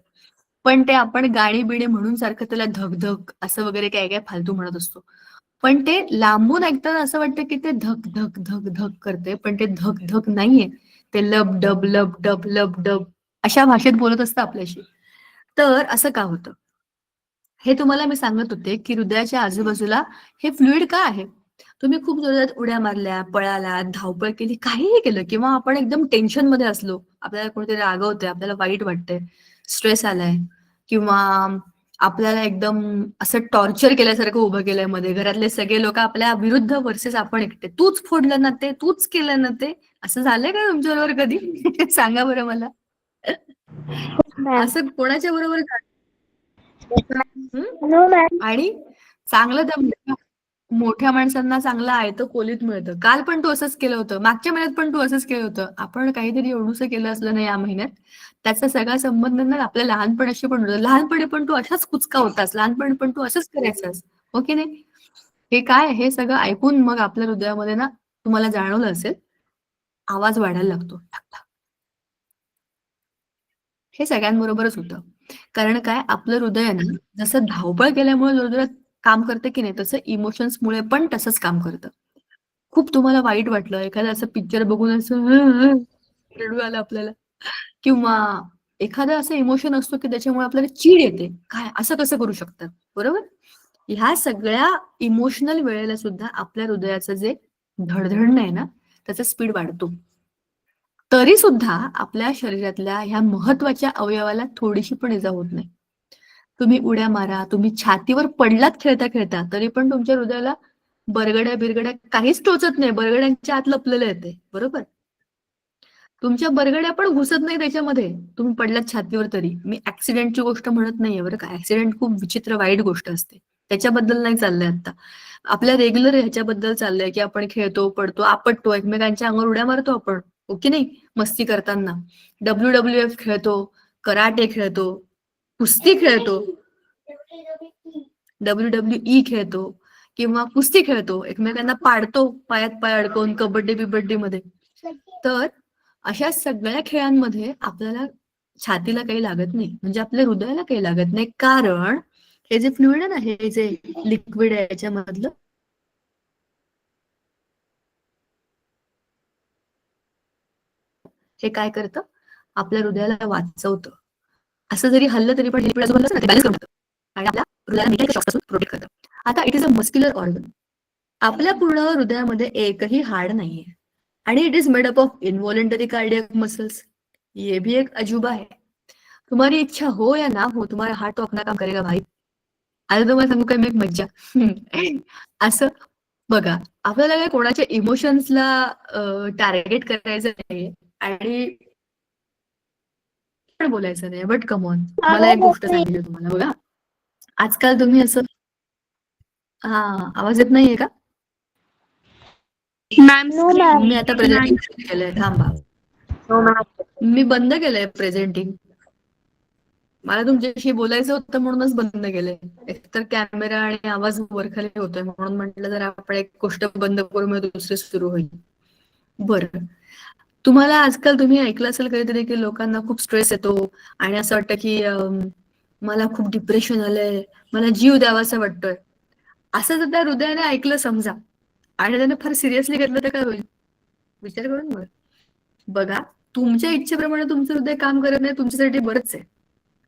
पण ते आपण गाणी बिणी म्हणून सारखं त्याला धक धक असं वगैरे काय काय फालतू म्हणत असतो. पण ते लांबून ऐकताना असं वाटतं की ते धक धक धक धक करते, पण ते धक धक नाहीये. ते लब डब लब डब अशा भाषेत बोलत असतं आपल्याशी. तर असं का होतं? हे तुम्हाला मी सांगत होते की हृदयाच्या आजूबाजूला हे फ्लुइड का आहे? तुम्ही खूप जोरात उड्या मारल्या, पळालात, धावपळ केली, काहीही केलं किंवा आपण एकदम टेन्शनमध्ये असलो, आपल्याला कोणीतरी रागवतंय, आपल्याला वाईट वाटतंय, स्ट्रेस आलाय किंवा आपल्याला एकदम असं टॉर्चर केल्यासारखं उभं केलंय मध्ये, घरातले सगळे लोक आपल्या विरुद्ध वर्सेस आपण एकटे, तूच फोडलं ना ते, तूच केलं ना ते, असं झालंय का तुमच्याबरोबर कधी? सांगा बरं मला. ma'am. असं कोणाच्या बरोबर No, ma'am. आणि चांगलं त्या मोठ्या माणसांना चांगलं आयतं खोलीत मिळतं. काल पण तू असंच केलं होतं, मागच्या महिन्यात पण तू असंच केलं होतं. आपण काहीतरी एवढंसं केलं असलं ना या महिन्यात, त्याचा सगळा संबंध ना आपल्या लहानपणाशी पण होतो. लहानपणी पण तू अशाच कुचका होतास, लहानपणी पण तू असंच करायचास, हो की नाही? हे काय, हे सगळं ऐकून मग आपल्या हृदयामध्ये ना तुम्हाला जाणवलं असेल, आवाज वाढायला लागतो. हे सगळ्यांबरोबरच होतं. कारण काय, आपलं हृदय आहे ना, जसं धावपळ केल्यामुळे जोरजोरात काम करतं की नाही, तसं इमोशन्समुळे पण तसंच काम करतं. खूप तुम्हाला वाईट वाटलं, एखादं असं पिक्चर बघून असं रडू आलं आपल्याला किंवा एखादं असं इमोशन असतो की त्याच्यामुळे आपल्याला चीड येते. काय असं कसं करू शकतात, बरोबर? ह्या सगळ्या इमोशनल वेळेला सुद्धा आपल्या हृदयाचं जे धडधडणं आहे ना, त्याचा स्पीड वाढतो. तरी सुद्धा आपल्या शरीरातल्या ह्या महत्वाच्या अवयवाला थोडीशी पण इजा होत नाही. तुम्ही उड्या मारा, तुम्ही छातीवर पडलात खेळता खेळता, तरी पण तुमच्या हृदयाला बरगड्या बिरगड्या काहीच टोचत नाही, बरगड्यांच्या आत लपलेलं आहे ते, बरोबर? तुमच्या बरगड्या पण घुसत नाही त्याच्यामध्ये, तुम्ही पडलात छातीवर तरी. मी ऍक्सिडेंटची गोष्ट म्हणत नाहीये बरं का, ऍक्सिडेंट खूप विचित्र वाईट गोष्ट असते, त्याच्याबद्दल नाही चाललंय आता. आपल्या रेग्युलर ह्याच्याबद्दल चाललंय की आपण खेळतो, पडतो, आपटतो, एकमेकांच्या अंगावर उड्या मारतो आपण, हो की नाही, मस्ती करताना. WWF खेळतो, कराटे खेळतो, कुस्ती खेळतो, WWE खेळतो किंवा कुस्ती खेळतो, एकमेकांना पाडतो पायात पाय अडकवून कबड्डी बिबड्डी मध्ये. तर अशा सगळ्या खेळांमध्ये आपल्याला छातीला काही लागत नाही, म्हणजे आपल्या हृदयाला काही लागत नाही, कारण हे जे फ्लुइड आहे ना, हे जे लिक्विड आहे याच्यामधलं, हे काय करतं, आपल्या हृदयाला वाचवतं. असं जरी हल्लं तरी पण हे लिक्विड बॅलन्स करून टाकतं आणि आपल्या हृदयाला मेकॅनिकल शॉकपासून प्रोटेक्ट करतं. आता it is a muscular organ. आपल्या पूर्ण हृदयामध्ये एकही हाड नाहीये आणि it is made up of involuntary cardiac muscles. ये भी एक अजूबा है. तुम्हारी इच्छा हो या ना हो, तुम्हारा हार्ट तो अपना काम करेगा भाई. आता तुम्हाला सांगू काय मी एक मज्जा. असं बघा, आपल्याला काय कोणाच्या इमोशन्सला टार्गेट करायचं नाही आणि पण बोलायचं नाही, बट कमॉन, मला एक गोष्ट सांगितली तुम्हाला बघा. आजकाल तुम्ही असं, हा, आवाज येत नाहीये का? Ma'am No, ma'am. मी आता प्रेझेंटिंग केलंय, थांबा. No ma'am. मी बंद केलंय प्रेझेंटिंग. मला तुमच्याशी बोलायचं होतं म्हणूनच बंद केलंय. एकतर कॅमेरा आणि आवाज वरखाली होतोय, म्हणून म्हटलं जर आपण एक गोष्ट बंद करू मग दुसरी सुरू होईल. बरं, तुम्हाला आजकाल तुम्ही ऐकलं असेल कधीतरी की लोकांना खूप स्ट्रेस येतो आणि असं वाटतं की मला खूप डिप्रेशन आलंय, मला जीव द्यावासा वाटतोय. असं जर त्या हृदयाने ऐकलं समजा आणि त्याने फार सिरियसली घेतलं तर काय होईल, विचार करून बघा. बघा, तुमच्या इच्छेप्रमाणे तुमचं हृदय काम करत नाही, तुमच्यासाठी बरंच आहे.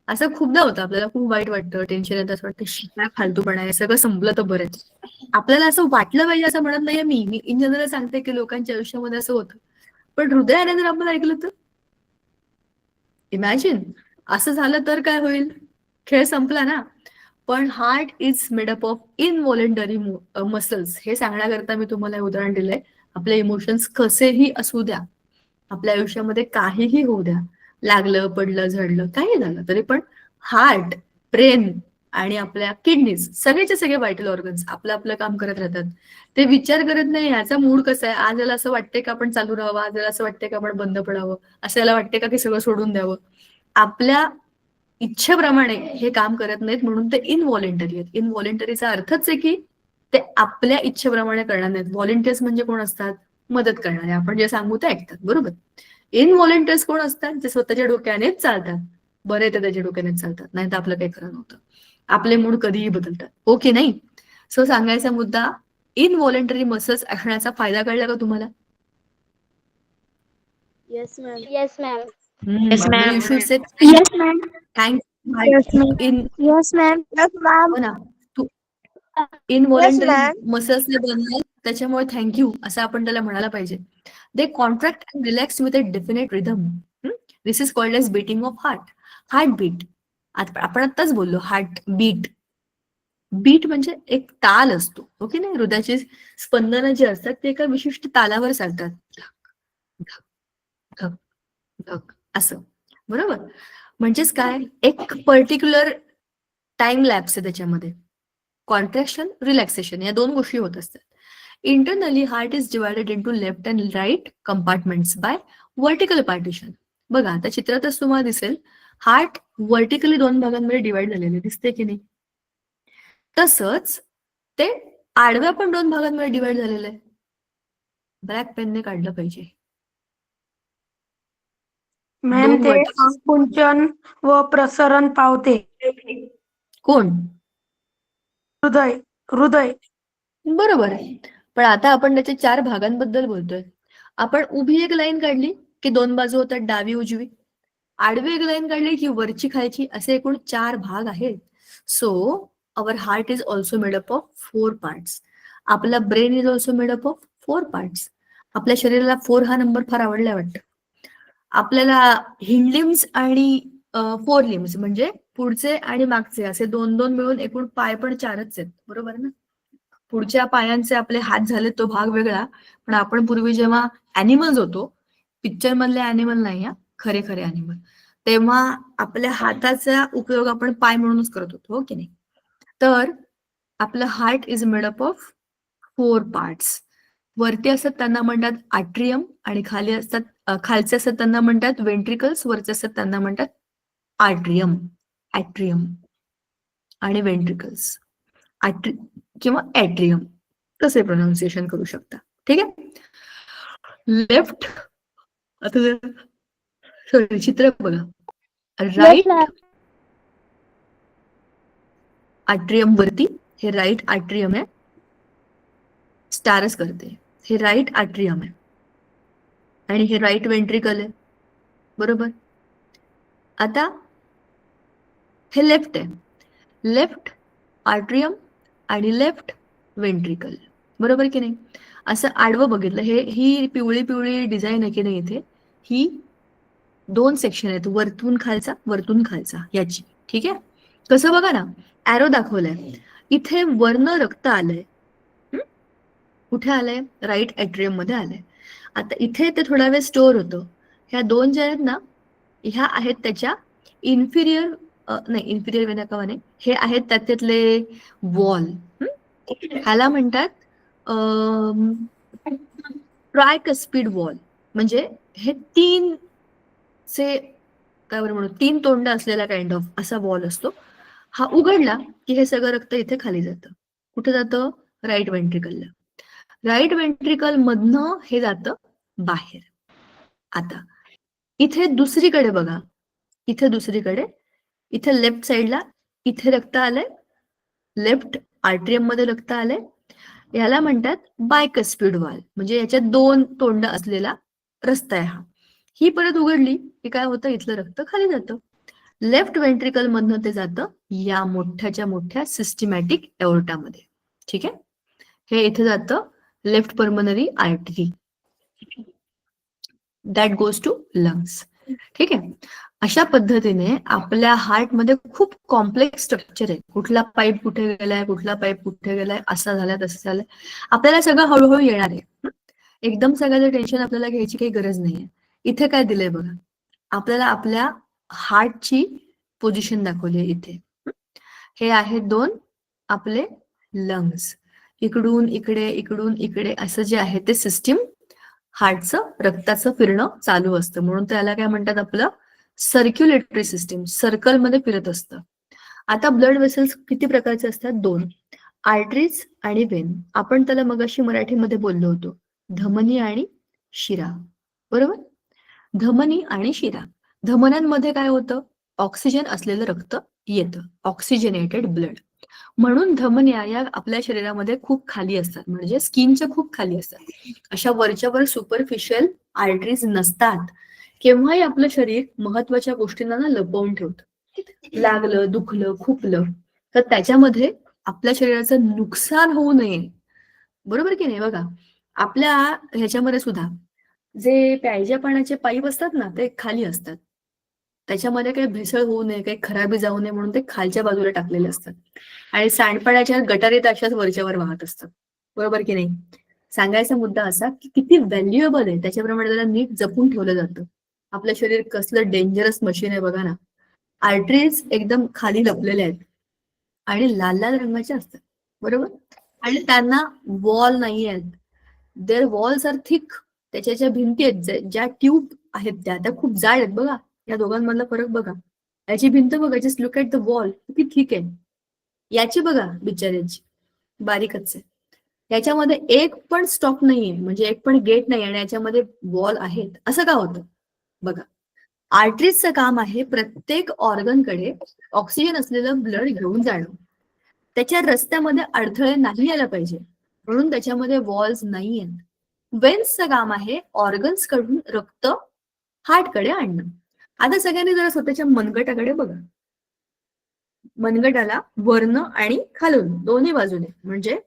असं खूपदा होतं, आपल्याला खूप वाईट वाटतं, टेन्शन येतं, असं वाटतं काय फालतूपणा आहे, सगळं संपलं तर बरंच. आपल्याला असं वाटलं पाहिजे असं म्हणत नाहीये मी इन जनरल सांगते की लोकांच्या आयुष्यामध्ये असं होतं. पण हृदयाने जर आपण ऐकलं तर, इमॅजिन असं झालं तर काय होईल, खेळ संपला ना. पण heart is made up of involuntary muscles, हे सांगण्याकरता मी तुम्हाला उदाहरण दिलंय. आपले इमोशन्स कसेही असू द्या, आपल्या आयुष्यामध्ये काहीही होऊ द्या, लागलं पडलं झडलं काही झालं तरी पण हार्ट, ब्रेन आणि आपल्या किडनीज, सगळेचे सगळे व्हायटल ऑर्गन्स आपलं आपलं काम करत राहतात. ते विचार करत नाही ह्याचा मूड कसा आहे, आज याला असं वाटतंय का आपण चालू राहावं, आज याला असं वाटतंय का आपण बंद पडावं, असं याला वाटतंय का की सगळं सोडून द्यावं. आपल्या इच्छेप्रमाणे हे काम करत नाहीत, म्हणून ते इनव्हॉलेंटरी आहेत. इनव्हॉलेंटरीचा अर्थच आहे की ते आपल्या इच्छेप्रमाणे करणार नाहीत. व्हॉलेंटियर्स म्हणजे कोण असतात, मदत करणारे, आपण जे सांगू ते ऐकतात, बरोबर. इनव्हॉलेंटियर्स कोण असतात, जे स्वतःच्या डोक्यानेच चालतात, बरे ते त्याच्या डोक्यानेच चालतात, नाही तर आपलं काही खरं नव्हतं. आपले मूड कधीही बदलतात, हो की नाही. सो सांगायचा मुद्दा, इनव्हॉलेंटरी मसल्स असण्याचा फायदा कळला का तुम्हाला? Yes ma'am. Yes, ma'am. Yes, ma'am. You should say Yes, ma'am. Thank Yes, ma'am. In, Yes, ma'am. Yes, ma'am. हो ना, तू Yes, इनव्हॉलेंटरी ma'am. मसल्सने बनलाय त्याच्यामुळे थँक्यू असं आपण त्याला म्हणायला पाहिजे. They contract and relax with a definite rhythm. This is called as beating of heart. Heart beat. आपण आत्ताच बोललो हार्ट बीट. बीट म्हणजे एक ताल असतो, ओके नाही. हृदयाची स्पंदनं जी असतात ते एका विशिष्ट तालावर चालतात. धक धक धक असं, बरोबर. म्हणजेच काय, एक पर्टिक्युलर टाइम लॅप्स आहे त्याच्यामध्ये. कॉन्ट्रॅक्शन, रिलॅक्सेशन या दोन गोष्टी होत असतात. Internally heart is divided into left and right compartments by vertical partition. बघा आता चित्रातच तुम्हाला दिसेल हार्ट व्हर्टिकली दोन भागांमध्ये डिवाइड झालेले दिसते की नाही. तसंच ते आडव्या पण दोन भागांमध्ये डिवाइड झालेलं आहे. ब्लॅक पेनने काढलं पाहिजे. मॅम दोन ते vertices. आकुंचन व प्रसरण पावते. कोण? हृदय हृदय बरोबर आहे. पण आता आपण त्याच्या 4 भागांबद्दल बोलतोय. आपण उभी एक लाईन काढली की 2 बाजू होतात, डावी उजवी. आडवी एक लाईन काढली की वरची खालची, असे एकूण 4 भाग आहेत. So our heart is also made up of 4 parts. आपला brain is also made up of 4 parts. आपल्या शरीराला 4 हा नंबर फार आवडलाय वाटतं. आपल्याला हिंड लिम्स आणि 4 लिम्स म्हणजे पुढचे आणि मागचे असे 2-2 मिळून एकूण पाय पण 4च आहेत, बरोबर ना. पुढच्या पायांचे आपले हात झाले तो भाग वेगळा, पण आपण पूर्वी जेव्हा अॅनिमल्स होतो, पिक्चर मधले अॅनिमल नाही हा, खरे खरे अॅनिमल, तेव्हा आपल्या हाताचा उपयोग आपण पाय म्हणूनच करत होतो, हो की नाही. तर आपलं heart is made up of 4 parts. वरती असतात त्यांना म्हणतात आट्रियम आणि खाली असतात खालचे असतात त्यांना म्हणतात वेंट्रिकल्स, वरचे असतात त्यांना म्हणतात आर्ट्रियम. ॲट्रियम आणि वेंट्रिकल्स, किंवा ॲट्रियम कसे प्रोनाऊन्सिएशन करू शकता. ठीक आहे. लेफ्ट, आता सॉरी चित्र बघा. Yes, right ma'am. आट्रियम वरती, हे राईट आट्रियम आहे. स्टारच करते, हे राईट आट्रियम आहे आणि हे राईट वेंट्रिकल आहे, बरोबर. आता हे लेफ्ट आहे, लेफ्ट आर्ट्रियम आणि लेफ्ट वेंट्रिकल, बरोबर की नाही. असं आडवं बघितलं, ही पिवळी पिवळी डिझाईन आहे की नाही इथे, ही 2 सेक्शन आहेत, वरतून खालचा वरतून खालचा याची. ठीक आहे. कसं बघा ना, ॲरो दाखवलाय इथे, वर्ण रक्त आलंय. कुठे आलंय? राईट ॲट्रियम मध्ये आलंय. आता इथे ते थोडा वेळ स्टोअर होतं. ह्या 2 ज्या आहेत ना, ह्या आहेत त्याच्या इन्फिरियर, नाही इन्फिरियर वेनाकावाने, हे आहेत त्यातले वॉल. ह्याला म्हणतात ट्रायकस्पिड वॉल. म्हणजे हे 3 चे काय बरं म्हणू, 3 तोंड असलेला काइंड ऑफ असा वॉल असतो. हा उघडला की हे सगळं रक्त इथे खाली जातं. कुठे जातं? राईट वेंट्रिकलला. राईट वेंट्रिकल मधनं हे जातं बाहेर. आता इथे दुसरीकडे बघा, इथे दुसरीकडे, इथे लेफ्ट साइडला इथे रक्त आलंय, लेफ्ट आर्ट्रियम मध्ये रक्त आलंय. याला म्हणतात बायकस्पिड वॉल, म्हणजे याच्यात 2 तोंड असलेला रस्ता आहे हा. ही परत उघडली की काय होतं, इथलं रक्त खाली जातं. लेफ्ट वेंट्रिकल मधनं ते जातं या मोठ्याच्या मोठ्या सिस्टमॅटिक एओर्टामध्ये. ठीक आहे. हे इथे जातं left pulmonary artery, that goes to lungs. ठीक आहे. अशा पद्धतीने आपल्या हार्टमध्ये खूप कॉम्प्लेक्स स्ट्रक्चर आहे. कुठला पाईप कुठे गेलाय, कुठला पाईप कुठे गेलाय, असा झालाय तसं झालंय, आपल्याला सगळं हळूहळू येणार आहे. एकदम सगळ्याचं टेन्शन आपल्याला घ्यायची काही गरज नाहीये. इथे काय दिलंय बघा, आपल्याला आपल्या हार्टची पोझिशन दाखवली आहे इथे. हे आहेत 2 आपले लंग्स. इकडून इकडे इकडून इकडे असं जे आहे ते सिस्टीम हार्टचं रक्ताचं फिरणं चालू असतं, म्हणून त्याला काय म्हणतात, आपलं सर्क्युलेटरी सिस्टीम, सर्कल मध्ये फिरत असतं. आता ब्लड वेसल्स किती प्रकारचे असतात? 2, आर्टरीज आणि वेन. आपण त्याला मगाशी मराठीमध्ये बोललो होतो, धमनी आणि शिरा, बरोबर. धमनी आणि शिरा. धमन्यांमध्ये काय होतं? ऑक्सिजन असलेलं रक्त येतं, ऑक्सिजनेटेड ब्लड. म्हणून धमन्या या आपल्या शरीरामध्ये खूप खाली असतात, म्हणजे स्किनच्या खूप खाली असतात. अशा वरच्यावर सुपरफिशियल आर्टरीज नसतात. केव्हाही आपलं शरीर महत्वाच्या गोष्टींना ना लपवून ठेवतं. लागलं, दुखलं, खुपलं तर त्याच्यामध्ये आपल्या शरीराचं नुकसान होऊ नये बरोबर की नाही? बघा, आपल्या ह्याच्यामध्ये सुद्धा जे प्यायच्या पाण्याचे पाईप असतात ना, ते खाली असतात. त्याच्यामध्ये काही भेसळ होऊ नये, काही खराबी जाऊ नये म्हणून ते खालच्या बाजूला टाकलेले असतात. आणि सांडपाण्याच्या गटारी तर अशाच वरच्यावर वाहत असतात. बरोबर की नाही? सांगायचा मुद्दा असा की किती व्हॅल्युएबल आहे, त्याच्याप्रमाणे त्याला नीट जपून ठेवलं जातं. आपलं शरीर कसलं डेंजरस मशीन आहे बघा ना. आर्टरीज एकदम खाली लपलेले आहेत आणि लाल लाल रंगाचे असतात. बरोबर? आणि त्यांना वॉल नाही आहेत. Their walls are thick. त्याच्या ज्या भिंती आहेत, ज्या ट्यूब आहेत त्या खूप जाड आहेत बघा. या दोघांमधला फरक बघा. याची भिंत बघा, just look at the wall, किती थिक आहे. याची बघा बिचाऱ्याची, बारीकच आहे. याच्यामध्ये एक पण स्टॉप नाहीये, म्हणजे एक पण गेट नाही आणि याच्यामध्ये वॉल आहेत. असं का होतं बघा. आर्टरीजचं काम आहे प्रत्येक ऑर्गनकडे ऑक्सिजन असलेलं ब्लड घेऊन जाणं. त्याच्या रस्त्यामध्ये अडथळे नाही यायला पाहिजे म्हणून त्याच्यामध्ये वॉल्स नाही आहेत. वेन्सचं काम आहे ऑर्गन्स कडून रक्त हार्टकडे आणणं. आता सगळ्यांनी जरा स्वतःच्या मनगटाकडे बघा. मनगटाला वरनं आणि खालून दोन्ही बाजूने, म्हणजे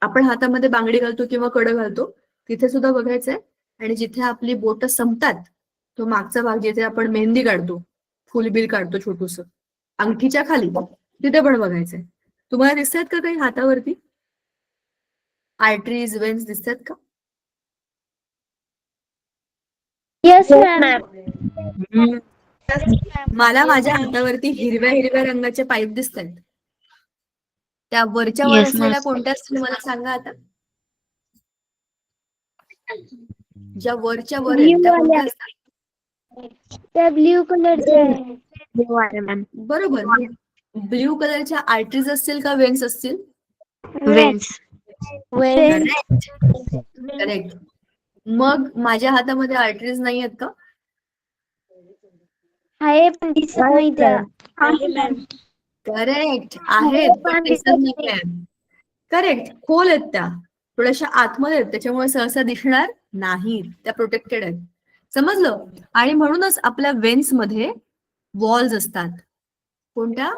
आपण हातामध्ये बांगडी घालतो किंवा कडं घालतो तिथे सुद्धा बघायचंय. आणि जिथे आपली बोट संपतात, तो मागचा भाग जिथे आपण मेहंदी काढतो, फुलबिल काढतो छोटूस, अंगठीच्या खाली, तिथे पण बघायचंय. तुम्हाला दिसतात का काही हातावरती आर्टरीज, वेन्स दिसतात का? Yes, ma'am. मला माझ्या हातावरती हिरव्या हिरव्या रंगाचे पाईप दिसत आहेत. त्या वरच्या वर Yes, ma'am. असलेल्या कोणत्या असतील मला सांगा आता. ज्या वरच्या वर आहेत त्या कोणत्या असतात? त्या ब्ल्यू कलरच्या आहे. Blue आहे, ma'am. बरोबर. ब्ल्यू कलरच्या आर्टरीज असतील का वेन्स असतील? Veins. Veins. करेक्ट. मग माझ्या हातामध्ये आर्टरीज नाही आहेत का? आहे पण दिसत नाही त्या. आहे, ma'am. करेक्ट, आहेत पण दिसत नाहीये. करेक्ट, खोल आहेत त्या, थोड्याशा आतमध्ये आहेत, त्याच्यामुळे सहसा दिसणार नाहीत. त्या प्रोटेक्टेड आहेत. समजलं? आणि म्हणूनच आपल्या वेन्स मध्ये वॉल्स असतात. कोणत्या?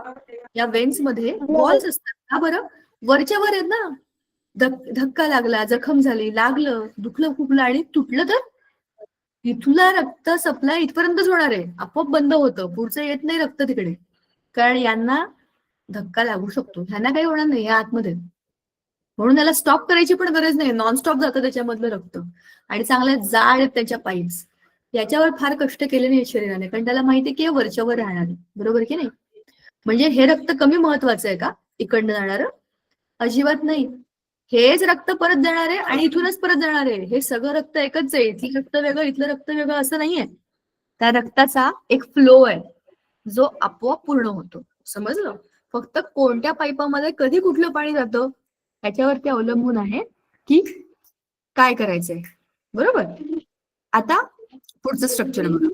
या वेन्स मध्ये वॉल्स असतात. का बरं? वरच्या वर आहेत ना. धक्का लागला, जखम झाली, लागलं, दुखलं खुपलं आणि तुटलं तर इथला रक्त सप्लाय इथपर्यंतच होणार आहे. आपोआप बंद होतं, पुढचं येत नाही रक्त तिकडे. कारण यांना धक्का लागू शकतो, ह्यांना काही होणार नाही या आतमध्ये. म्हणून त्याला स्टॉप करायची पण गरज नाही, नॉनस्टॉप जातं त्याच्यामधलं रक्त. आणि चांगल्या जाड आहेत त्याच्या पाईप्स. याच्यावर फार कष्ट केले नाही शरीराने, कारण त्याला माहितीये की वरच्यावर राहणार आहे. बरोबर की नाही? म्हणजे हे रक्त कमी महत्वाचं आहे का इकडनं जाणारं? अजिबात नाही. हेच रक्त परत देणार आहे आणि इथूनच परत जाणार आहे. हे सगळं रक्त एकच आहे. इथलं रक्त वेगळं, इथलं रक्त वेगळं असं नाहीये. त्या रक्ताचा एक फ्लो आहे जो आपोआप पूर्ण होतो. समजलं? फक्त कोणत्या पाईपामध्ये कधी कुठलं पाणी जातं याच्यावरती अवलंबून आहे की काय करायचंय. बरोबर? आता पुढचं स्ट्रक्चर बघा.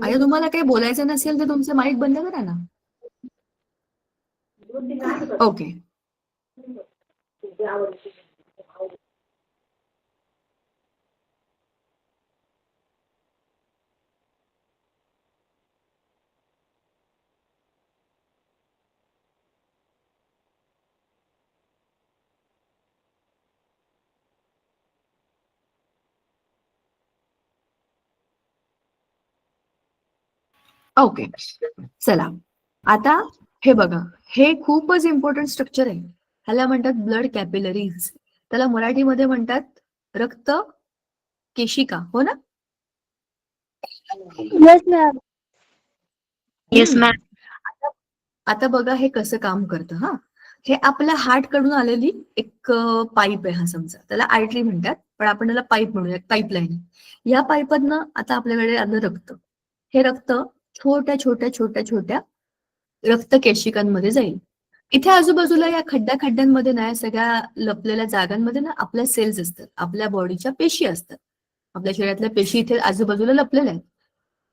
आता तुम्हाला काही बोलायचं नसेल तर तुमचं माईक बंद करा ना. ओके. ओके, चला आता हे बघा. हे खूपच इम्पॉर्टंट स्ट्रक्चर आहे. ह्याला म्हणतात ब्लड कॅपिलरीज. त्याला मराठीमध्ये म्हणतात रक्त केशिका. हो ना? Yes, ma'am. Yes, ma'am. आता बघा हे कसं काम करतं. हा, हे आपल्या हार्ट कडून आलेली एक पाईप आहे. हा समजा त्याला आर्टरी म्हणतात, पण आपण त्याला पाईप म्हणूया, पाईपलाईन. या पाईपातनं आता आपल्याकडे आलं रक्त. हे रक्त छोट्या छोट्या छोट्या छोट्या रक्त केशिकांमध्ये जाईल. इथे आजूबाजूला या खड्ड्यांमध्ये ना, या सगळ्या लपलेल्या जागांमध्ये ना आपल्या सेल्स असतात, आपल्या बॉडीच्या पेशी असतात. आपल्या शरीरातल्या पेशी इथे आजूबाजूला लपलेल्या आहेत.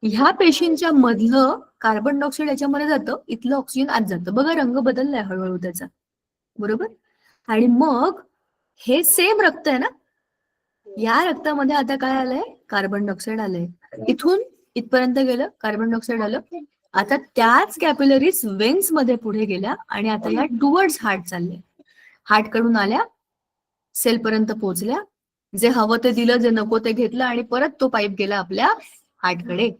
ह्या पेशींच्या मधलं कार्बन डायऑक्साईड याच्यामध्ये जातं, इथलं ऑक्सिजन आत जातं. बघा रंग बदललाय हळूहळू त्याचा. बरोबर? आणि मग हे सेम रक्त आहे ना, या रक्तामध्ये आता काय आलंय? कार्बन डायऑक्साईड आलंय. इथून इथपर्यंत गेलं, कार्बन डायऑक्साईड आलं. आता त्याच कॅपिलरीज वेन्स मध्ये पुढे गेल्या आणि आता या टुवर्ड्स हार्ट चालल्या. हार्ट कडून आल्या, सेल पर्यंत पोहोचल्या, जे हवं ते दिलं, जे नको ते घेतलं आणि परत तो पाईप गेला आपल्या हार्टकडे.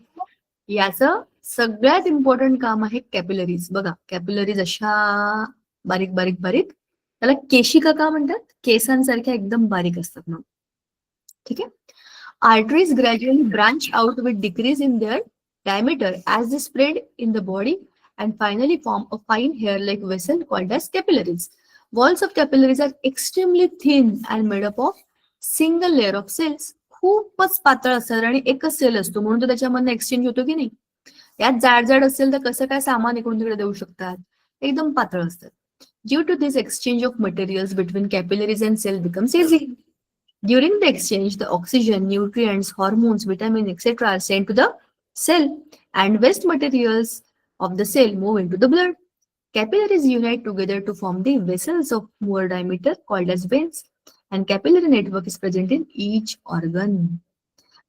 याचं सगळ्यात इम्पॉर्टंट काम आहे कॅपिलरीज. बघा, कॅपिलरीज अशा बारीक बारीक बारीक, त्याला केशिका का म्हणतात? केसांसारख्या एकदम बारीक असतात ना. ठीक आहे. Arteries gradually branch out with decrease in their diameter as they spread in the body and finally form a fine hair-like vessel called as capillaries. Walls of capillaries are extremely thin and made up of single layer of cells. खूपच पातळ असतात आणि एकच sale असतो, म्हणून तो त्याच्यामधनं exchange होतो की नाही. यात जाड जाड असेल तर कसं काय सामान इकडून तिकडे देऊ शकतात? एकदम पातळ असतात. Due to this exchange of materials between capillaries and cell becomes easy. During the exchange, the oxygen, nutrients, hormones, vitamin, etc. are sent to the cell, and waste materials of the cell move into the blood. Capillaries unite together to form the vessels of more diameter called as veins, and capillary network is present in each organ.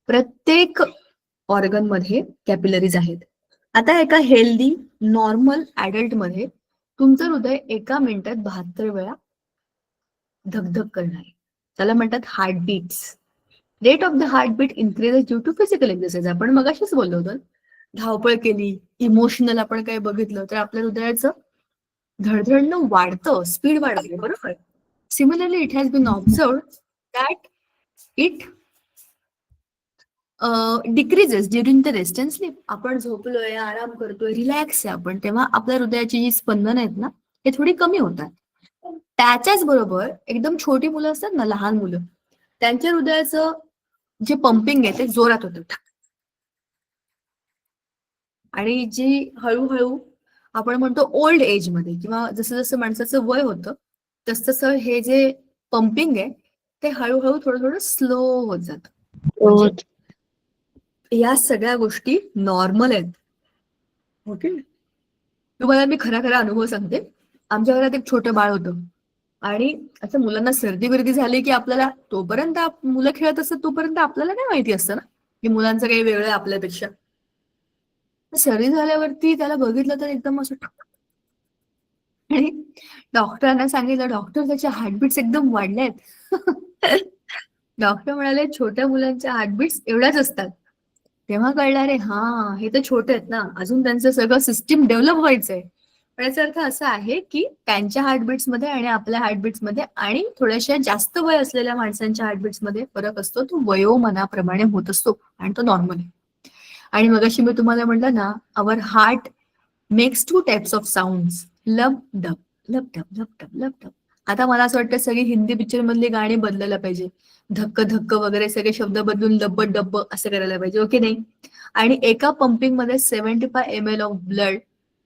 प्रत्येक organ मध्ये capillaries आहेत. आता एका healthy normal adult मध्ये तुमचं हृदय एका मिनिटात 72 वेळा धगधग करणार आहे. त्याला म्हणतात heartbeats. Rate of the heartbeat increases due to physical exercise. आपण मगाशीच बोललो होतो, धावपळ केली, इमोशनल आपण काही बघितलं तर आपल्या हृदयाचं धडधडणं वाढतं, स्पीड वाढते, बरोबर. Similarly it has been observed that it decreases during the rest and sleep. आपण झोपलोय, आराम करतोय, रिलॅक्स आहे आपण, तेव्हा आपल्या हृदयाची जी स्पंदन आहेत ना, हे थोडी कमी होतात. त्याच्याच बरोबर एकदम छोटी मुलं असतात ना, लहान मुलं, त्यांच्या हृदयाचं जे पंपिंग आहे ते जोरात होतं. आणि जी हळूहळू आपण म्हणतो ओल्ड एज मध्ये किंवा जसं जसं माणसाचं वय होतं तस तसं हे जे पंपिंग आहे ते हळूहळू थोडं थोडं स्लो होत जातं. म्हणजे या सगळ्या गोष्टी नॉर्मल आहेत. ओके. तुम्हाला मी खरा खरा अनुभव सांगते. आमच्या घरात एक छोटं बाळ होतं आणि असं मुलांना सर्दी बिर्दी झाली की आपल्याला तोपर्यंत मुलं खेळत असतात तोपर्यंत आपल्याला काय माहिती असतं ना की मुलांचं काही वेगळं आहे आपल्यापेक्षा. सर्दी झाल्यावरती त्याला बघितलं तर एकदम असं आणि डॉक्टरांना सांगितलं, डॉक्टर त्याचे हार्टबीट्स एकदम वाढलेत. डॉक्टर म्हणाले छोट्या मुलांच्या हार्टबीट्स एवढ्याच असतात. तेव्हा कळणार आहे, हा हे तर छोटे आहेत ना, अजून त्यांचं सगळं सिस्टीम डेव्हलप व्हायचंय. पण याचा अर्थ असा आहे की त्यांच्या हार्टबीट्स मध्ये आणि आपल्या हार्टबीट्स मध्ये आणि थोड्याशा जास्त वय असलेल्या माणसांच्या हार्टबीट्स मध्ये फरक असतो. तो वयोमानाप्रमाणे होत असतो आणि तो नॉर्मल आहे. आणि मगाशी मी तुम्हाला म्हटलं ना, our heart makes 2 types of sounds, लब डब, लब डब, लब डब, लब डब. आता मला असं वाटतं सगळी हिंदी पिक्चर मधली गाणी बदलायला पाहिजे. धक्क धक्क वगैरे सगळे शब्द बदलून लब्ब डब्ब असं करायला पाहिजे. ओके नाही. आणि एका पंपिंग मध्ये 75 ml of blood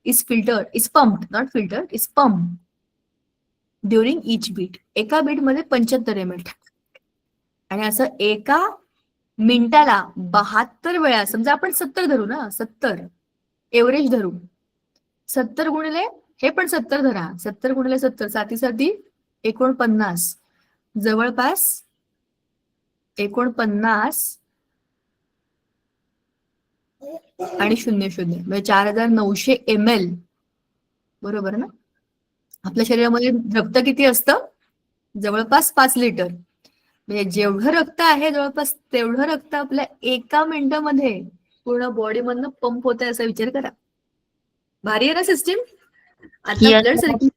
is pumped, not filtered, is pumped during each beat. एका बीट मध्ये 75 ml. आणि असं एका मिनिटाला 72 वेळा, समजा आपण 70 धरू ना, 70 एव्हरेज धरू, 70 गुणिले हे पण 70 धरा, 70 गुणिले 70 साती साती 49, जवळपास 49 आणि 00 म्हणजे 4900 ml. बरोबर ना. आपल्या शरीरामध्ये रक्त किती असतं? जवळपास 5 लिटर. म्हणजे जेवढं रक्त आहे जवळपास तेवढं रक्त आपल्या एका मिनिटामध्ये पूर्ण बॉडी मधनं पंप होत आहे, असा विचार करा. भारी आहे ना सिस्टीम. आता blood circulation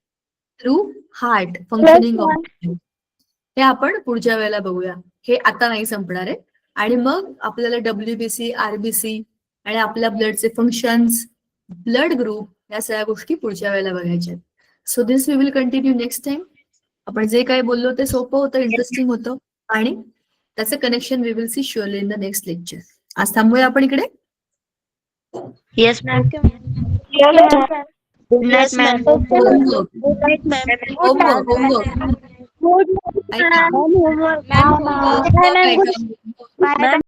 through heart functioning of, हे आपण पुढच्या वेळेला बघूया. हे आता नाही संपणार आहे. आणि मग आपल्याला WBC, RBC आणि आपल्या ब्लडचे फंक्शन्स, ब्लड ग्रुप, या सगळ्या गोष्टी पुढच्या वेळेला बघायच्या आहेत. So this we will continue next time. आपण जे काही बोललो ते सोपं होतं, इंटरेस्टिंग होतं आणि त्याचं connection we will see surely in the next lecture. आज थांबूया आपण इकडे. Yes, ma'am. Good night, ma'am. Homework Good night, ma'am. Homework homework Good night, ऐका ma'am. Homework Ma'am. ऐका. Ma'am.